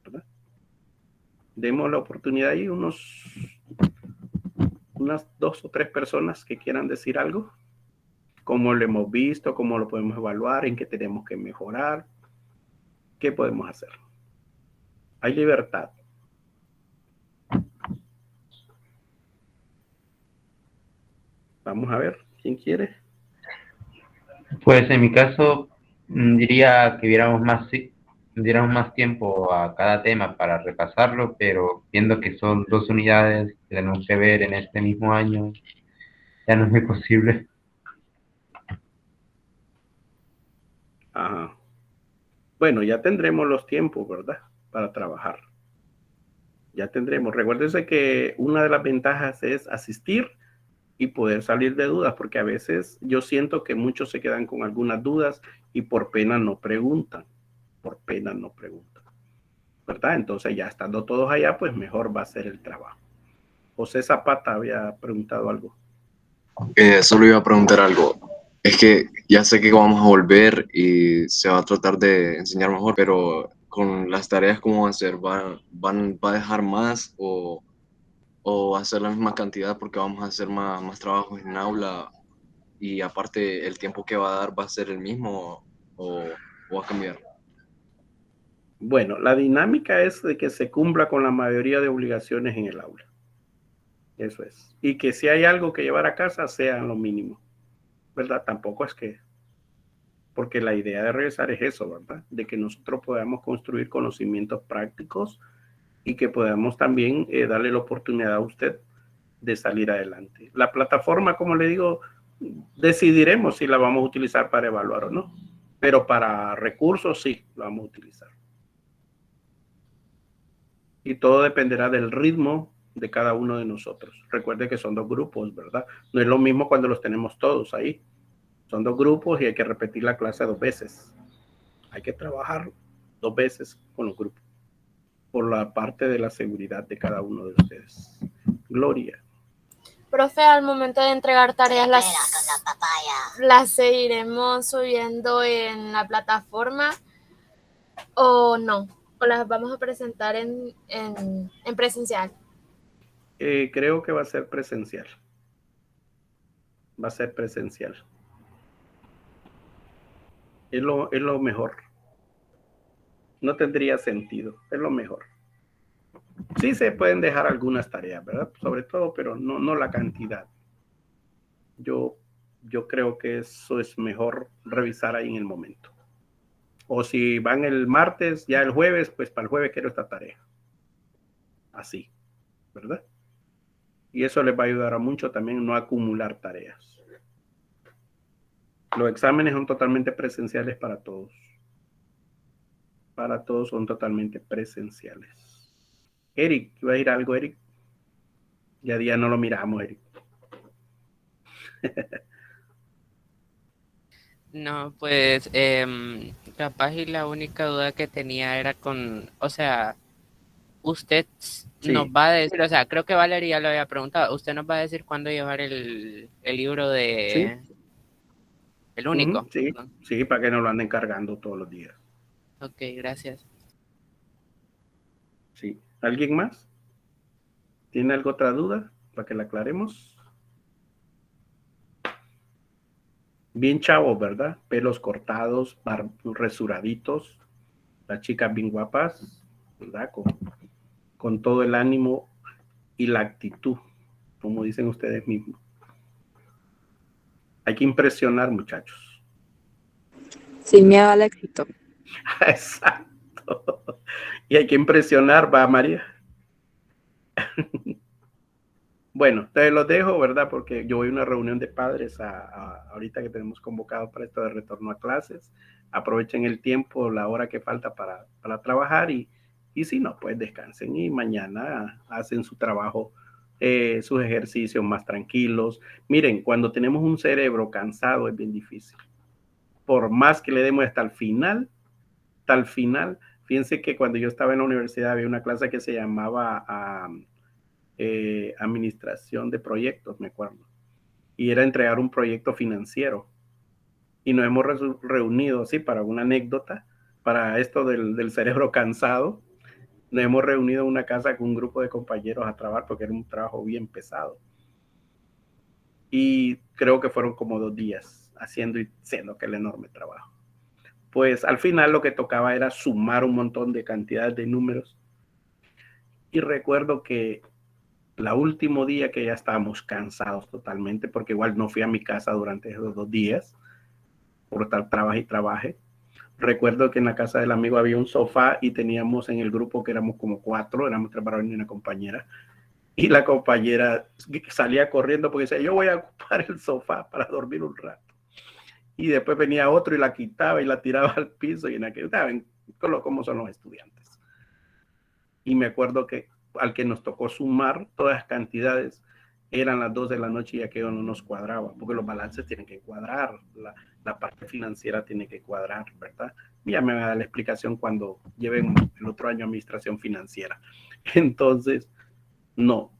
S1: ¿verdad? Demos la oportunidad ahí, unas 2 o 3 personas que quieran decir algo, cómo lo hemos visto, cómo lo podemos evaluar, en qué tenemos que mejorar, qué podemos hacer. Hay libertad. Vamos a ver, ¿quién quiere?
S2: Pues en mi caso, diría que diéramos más tiempo a cada tema para repasarlo, pero viendo que son 2 unidades que tenemos que ver en este mismo año, ya no es muy posible.
S1: Ajá. Bueno, ya tendremos los tiempos, ¿verdad? Para trabajar. Ya tendremos. Recuérdense que una de las ventajas es asistir y poder salir de dudas, porque a veces yo siento que muchos se quedan con algunas dudas y por pena no preguntan. Por pena no preguntan. ¿Verdad? Entonces ya estando todos allá, pues mejor va a ser el trabajo. José Zapata había preguntado algo.
S8: Solo iba a preguntar algo. Es que ya sé que vamos a volver y se va a tratar de enseñar mejor, pero con las tareas, ¿cómo va a ser? ¿Va a dejar más o va a ser la misma cantidad porque vamos a hacer más trabajos en aula y aparte el tiempo que va a dar va a ser el mismo o va a cambiar?
S1: Bueno, la dinámica es de que se cumpla con la mayoría de obligaciones en el aula. Eso es. Y que si hay algo que llevar a casa, sea lo mínimo. ¿Verdad? Tampoco es que... Porque la idea de regresar es eso, ¿verdad? De que nosotros podamos construir conocimientos prácticos y que podamos también darle la oportunidad a usted de salir adelante. La plataforma, como le digo, decidiremos si la vamos a utilizar para evaluar o no. Pero para recursos sí, la vamos a utilizar. Y todo dependerá del ritmo de cada uno de nosotros. Recuerde que son 2 grupos, ¿verdad? No es lo mismo cuando los tenemos todos ahí. Son 2 grupos y hay que repetir la clase 2 veces. Hay que trabajar 2 veces con los grupos por la parte de la seguridad de cada uno de ustedes. Gloria.
S9: Profe, al momento de entregar tareas las seguiremos subiendo en la plataforma o no, o las vamos a presentar en presencial.
S1: Creo que va a ser presencial. Va a ser presencial. Es lo mejor. No tendría sentido. Es lo mejor. Sí se pueden dejar algunas tareas, ¿verdad? Sobre todo, pero no la cantidad. Yo creo que eso es mejor revisar ahí en el momento. O si van el martes, ya el jueves, pues para el jueves quiero esta tarea. Así, ¿verdad? Y eso les va a ayudar a mucho también no acumular tareas. Los exámenes son totalmente presenciales para todos. Para todos son totalmente presenciales. Eric, ¿iba a ir algo, Eric? Ya no lo miramos, Eric.
S3: No, pues capaz y la única duda que tenía era o sea, usted
S1: Sí.
S3: nos va a decir, o sea, creo que Valeria lo había preguntado, usted nos va a decir cuándo llevar el libro de
S1: Sí.
S3: el único.
S1: Sí,
S3: ¿No?
S1: sí, para que no lo anden cargando todos los días.
S3: Ok, gracias.
S1: Sí. ¿Alguien más? ¿Tiene alguna otra duda para que la aclaremos? Bien chavos, ¿verdad? Pelos cortados, resuraditos, las chicas bien guapas, ¿verdad? Con todo el ánimo y la actitud, como dicen ustedes mismos. Hay que impresionar, muchachos.
S7: Sin miedo al éxito.
S1: Exacto. Y hay que impresionar, va, María. Bueno, te los dejo, ¿verdad? Porque yo voy a una reunión de padres ahorita que tenemos convocado para esto de retorno a clases. Aprovechen el tiempo, la hora que falta para trabajar y si no, pues descansen y mañana hacen su trabajo, sus ejercicios más tranquilos. Miren, cuando tenemos un cerebro cansado es bien difícil. Por más que le demos hasta el final, fíjense que cuando yo estaba en la universidad había una clase que se llamaba administración de proyectos, me acuerdo, y era entregar un proyecto financiero y nos hemos reunido, sí, para una anécdota, para esto del cerebro cansado, nos hemos reunido en una casa con un grupo de compañeros a trabajar porque era un trabajo bien pesado y creo que fueron como 2 días haciendo aquel enorme trabajo. Pues al final lo que tocaba era sumar un montón de cantidades de números Y recuerdo que el último día que ya estábamos cansados totalmente, porque igual no fui a mi casa durante esos 2 días, por estar trabaje y trabaje. Recuerdo que en la casa del amigo había un sofá y teníamos en el grupo que éramos como 4, éramos 3 varones y una compañera. Y la compañera salía corriendo porque decía, yo voy a ocupar el sofá para dormir un rato. Y después venía otro y la quitaba y la tiraba al piso. Y en aquel, ¿saben cómo son los estudiantes? Y me acuerdo que al que nos tocó sumar todas las cantidades, eran las 2 de la noche y aquello no nos cuadraba, porque los balances tienen que cuadrar, la parte financiera tiene que cuadrar, ¿verdad? Y ya me va a dar la explicación cuando lleven el otro año administración financiera. Entonces, no.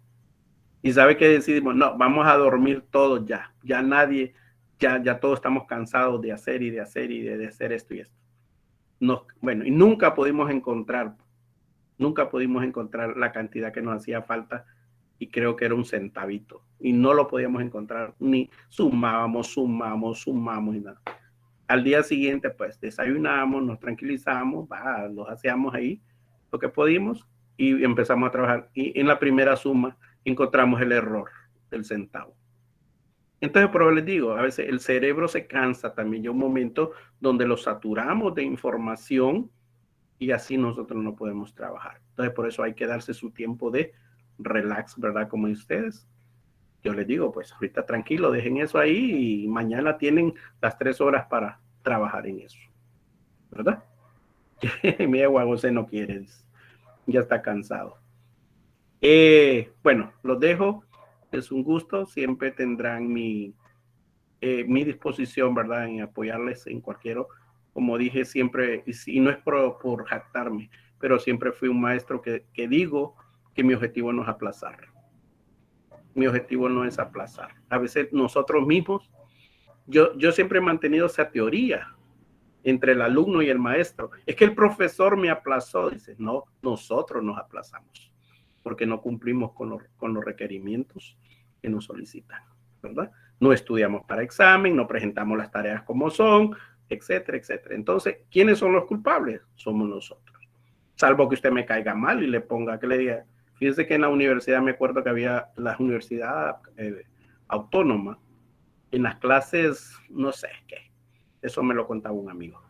S1: Y sabe que decidimos, no, vamos a dormir todos ya nadie, ya todos estamos cansados de hacer y de hacer y de hacer esto y esto. Bueno, y nunca pudimos encontrar la cantidad que nos hacía falta y creo que era un centavito y no lo podíamos encontrar, ni sumamos y nada. Al día siguiente pues desayunamos, nos tranquilizamos, los hacíamos ahí lo que pudimos y empezamos a trabajar y en la primera suma encontramos el error del centavo. Entonces, por les digo, a veces el cerebro se cansa también. Llega un momento donde lo saturamos de información y así nosotros no podemos trabajar. Entonces, por eso hay que darse su tiempo de relax, ¿verdad? Como ustedes. Yo les digo, pues ahorita tranquilo, dejen eso ahí y mañana tienen las 3 horas para trabajar en eso, ¿verdad? Mira, Juan José no quiere, ya está cansado. Bueno, los dejo. Es un gusto. Siempre tendrán mi disposición, ¿verdad? En apoyarles en cualquier, como dije siempre, y no es por jactarme, pero siempre fui un maestro que digo que mi objetivo no es aplazar. Mi objetivo no es aplazar. A veces nosotros mismos, yo siempre he mantenido esa teoría entre el alumno y el maestro. Es que el profesor me aplazó. Dice, no, nosotros nos aplazamos porque no cumplimos con los requerimientos que nos solicitan, ¿verdad? No estudiamos para examen, no presentamos las tareas como son, etcétera, etcétera. Entonces, ¿quiénes son los culpables? Somos nosotros. Salvo que usted me caiga mal y le ponga, que le diga, fíjese que en la universidad me acuerdo que había la universidad autónoma, en las clases, no sé qué, eso me lo contaba un amigo.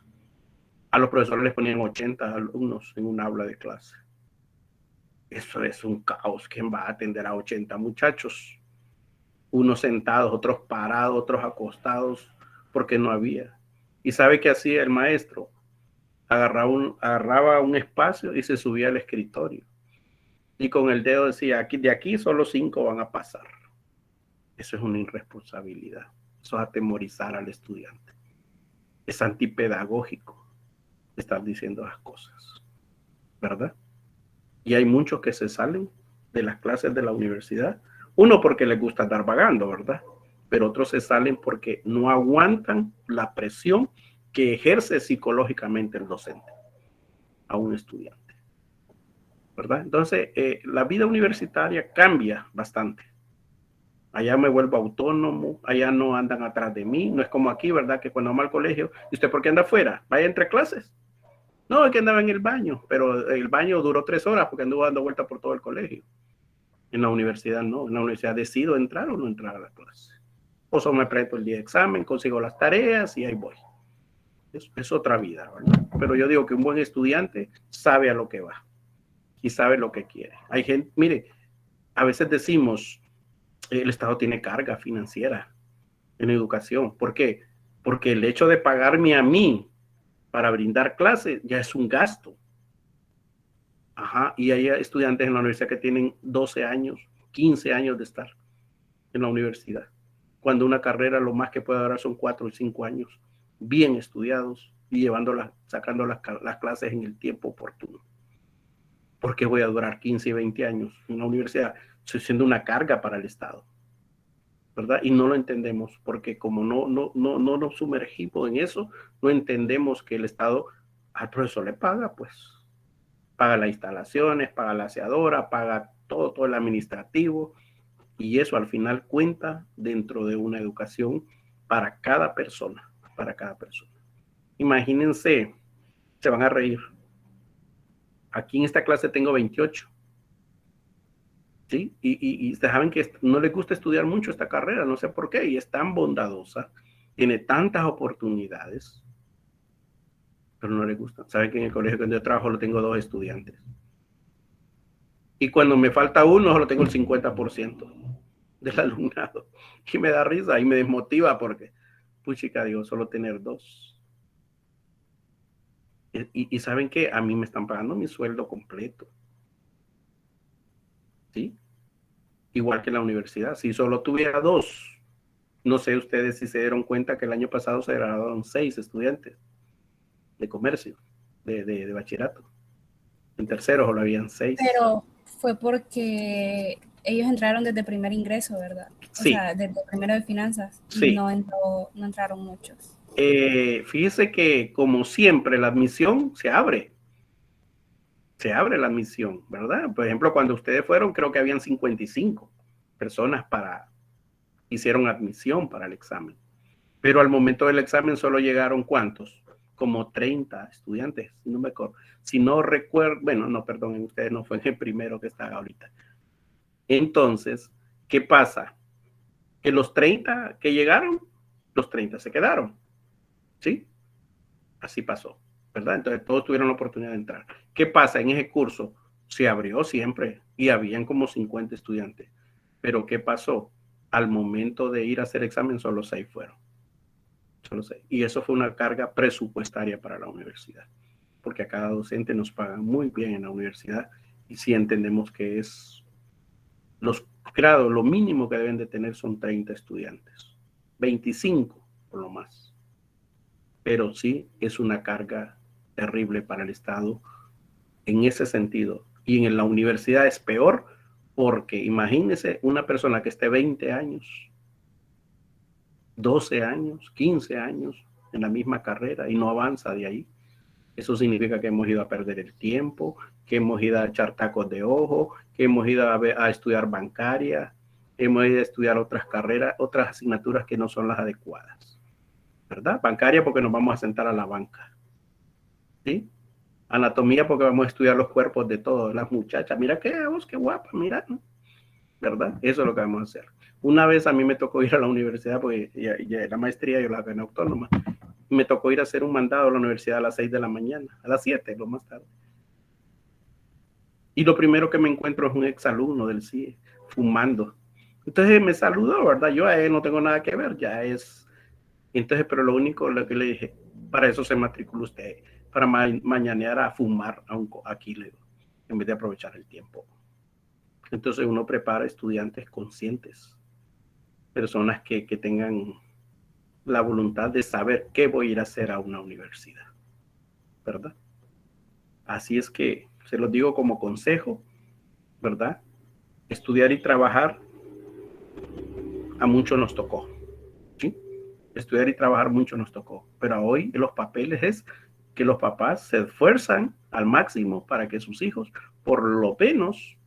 S1: A los profesores les ponían 80 alumnos en un aula de clase. Eso es un caos. ¿Quién va a atender a 80 muchachos? Unos sentados, otros parados, otros acostados, porque no había. ¿Y sabe qué hacía el maestro? Agarraba un espacio y se subía al escritorio. Y con el dedo decía, de aquí solo 5 van a pasar. Eso es una irresponsabilidad. Eso es atemorizar al estudiante. Es antipedagógico estar diciendo las cosas, ¿verdad? Y hay muchos que se salen de las clases de la universidad. Uno porque les gusta andar vagando, ¿verdad? Pero otros se salen porque no aguantan la presión que ejerce psicológicamente el docente a un estudiante, ¿verdad? Entonces, la vida universitaria cambia bastante. Allá me vuelvo autónomo, allá no andan atrás de mí, no es como aquí, ¿verdad? Que cuando vamos al colegio, ¿y usted por qué anda afuera? Vaya entre clases. No, es que andaba en el baño, pero el baño duró 3 horas porque anduvo dando vueltas por todo el colegio. En la universidad no, en la universidad decido entrar o no entrar a la clase. O solo me presento el día de examen, consigo las tareas y ahí voy. Es otra vida, ¿verdad? Pero yo digo que un buen estudiante sabe a lo que va y sabe lo que quiere. Hay gente, mire, a veces decimos, el Estado tiene carga financiera en educación. ¿Por qué? Porque el hecho de pagarme a mí para brindar clases ya es un gasto. Ajá, y hay estudiantes en la universidad que tienen 12 años, 15 años de estar en la universidad, cuando una carrera lo más que puede durar son 4 o 5 años, bien estudiados y sacando las clases en el tiempo oportuno. ¿Por qué voy a durar 15 y 20 años en la universidad? Estoy siendo una carga para el Estado, ¿verdad? Y no lo entendemos, porque como no nos sumergimos en eso, no entendemos que el Estado al profesor le paga, pues paga las instalaciones, paga la aseadora, paga todo el administrativo, y eso al final cuenta dentro de una educación para cada persona, Imagínense, se van a reír. Aquí en esta clase tengo 28 ¿sí? Y saben que no les gusta estudiar mucho esta carrera, no sé por qué, y es tan bondadosa, tiene tantas oportunidades, pero no les gusta. Saben que en el colegio donde yo trabajo lo tengo 2 estudiantes. Y cuando me falta uno, solo tengo el 50% del alumnado. Y me da risa y me desmotiva porque, puchica, digo, solo tener 2. Y saben que a mí me están pagando mi sueldo completo. ¿Sí? Igual que en la universidad. Si solo tuviera 2, no sé ustedes si se dieron cuenta que el año pasado se graduaron 6 estudiantes de comercio, de bachillerato. En tercero solo habían 6.
S5: Pero fue porque ellos entraron desde primer ingreso, ¿verdad? O
S1: Sí.
S5: sea, desde primero de finanzas.
S1: Sí.
S5: No entraron muchos.
S1: Fíjese que, como siempre, la admisión se abre. Se abre la admisión, ¿verdad? Por ejemplo, cuando ustedes fueron, creo que habían 55 personas hicieron admisión para el examen. Pero al momento del examen solo llegaron, ¿cuántos? Como 30 estudiantes, si no me acuerdo. Si no recuerdo, bueno, no, perdonen, ustedes no fue el primero que está ahorita. Entonces, ¿qué pasa? Que los 30 que llegaron, los 30 se quedaron. ¿Sí? Así pasó, ¿verdad? Entonces todos tuvieron la oportunidad de entrar. ¿Qué pasa? En ese curso se abrió siempre y habían como 50 estudiantes. Pero ¿qué pasó? Al momento de ir a hacer examen, solo 6 fueron. Solo 6. Y eso fue una carga presupuestaria para la universidad, porque a cada docente nos pagan muy bien en la universidad y sí entendemos que es los grados, lo mínimo que deben de tener son 30 estudiantes, 25 por lo más. Pero sí es una carga terrible para el Estado en ese sentido. Y en la universidad es peor, porque imagínese una persona que esté 20 años, 12 años, 15 años en la misma carrera y no avanza de ahí. Eso significa que hemos ido a perder el tiempo, que hemos ido a echar tacos de ojo, que hemos ido a estudiar bancaria, hemos ido a estudiar otras carreras, otras asignaturas que no son las adecuadas. ¿Verdad? Bancaria porque nos vamos a sentar a la banca. ¿Sí? Anatomía porque vamos a estudiar los cuerpos de todas las muchachas. Mira qué voz, qué guapa, mira, ¿no? ¿Verdad? Eso es lo que vamos a hacer. Una vez a mí me tocó ir a la universidad, porque ya la maestría yo la gané autónoma. Me tocó ir a hacer un mandado a la universidad a las 6 de la mañana, a las 7, lo más tarde. Y lo primero que me encuentro es un exalumno del CIE, fumando. Entonces me saludó, ¿verdad? Yo a él no tengo nada que ver, ya es... Entonces, pero lo único que le dije, para eso se matriculó usted, para mañanear a fumar aquí, le digo, en vez de aprovechar el tiempo. Entonces uno prepara estudiantes conscientes, personas que tengan la voluntad de saber qué voy a ir a hacer a una universidad, ¿verdad? Así es que se los digo como consejo, ¿verdad? Estudiar y trabajar a muchos nos tocó, ¿sí? Estudiar y trabajar mucho nos tocó, pero hoy los papeles es que los papás se esfuerzan al máximo para que sus hijos por lo menos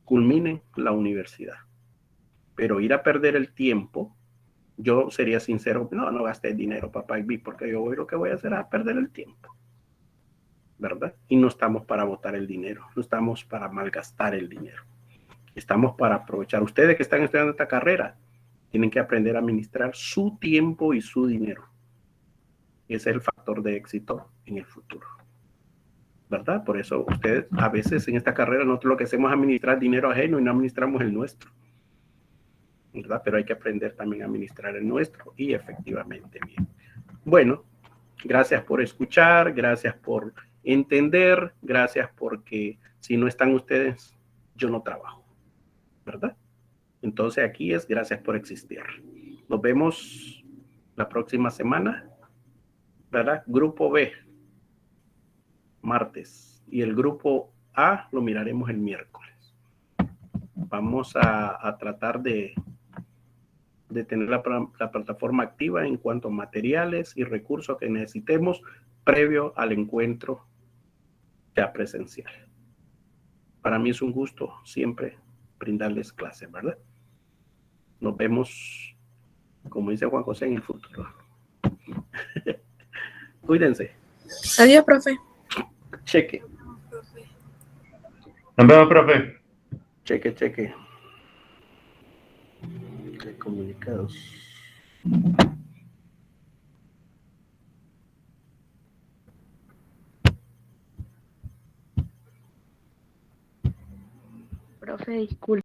S1: culminen la universidad. Pero ir a perder el tiempo, yo sería sincero, no gasté dinero, papá, porque yo voy, lo que voy a hacer es perder el tiempo, ¿verdad? Y no estamos para botar el dinero, no estamos para malgastar el dinero, estamos para aprovechar. Ustedes que están estudiando esta carrera tienen que aprender a administrar su tiempo y su dinero. Ese es el factor de éxito en el futuro, ¿verdad? Por eso ustedes a veces en esta carrera nosotros lo que hacemos es administrar dinero ajeno y no administramos el nuestro, ¿verdad? Pero hay que aprender también a administrar el nuestro y efectivamente bien. Bueno, gracias por escuchar, gracias por entender, gracias porque si no están ustedes, yo no trabajo, ¿verdad? Entonces aquí es gracias por existir. Nos vemos la próxima semana, ¿verdad? Grupo B, martes, y el grupo A lo miraremos el miércoles. Vamos a tratar de tener la plataforma activa en cuanto a materiales y recursos que necesitemos previo al encuentro ya presencial. Para mí es un gusto siempre brindarles clases, ¿verdad? Nos vemos, como dice Juan José, en el futuro. Cuídense.
S4: Adiós, profe.
S1: Cheque.
S2: Nos vemos, profe.
S1: Cheque. Comunicados.
S6: Profe, disculpe.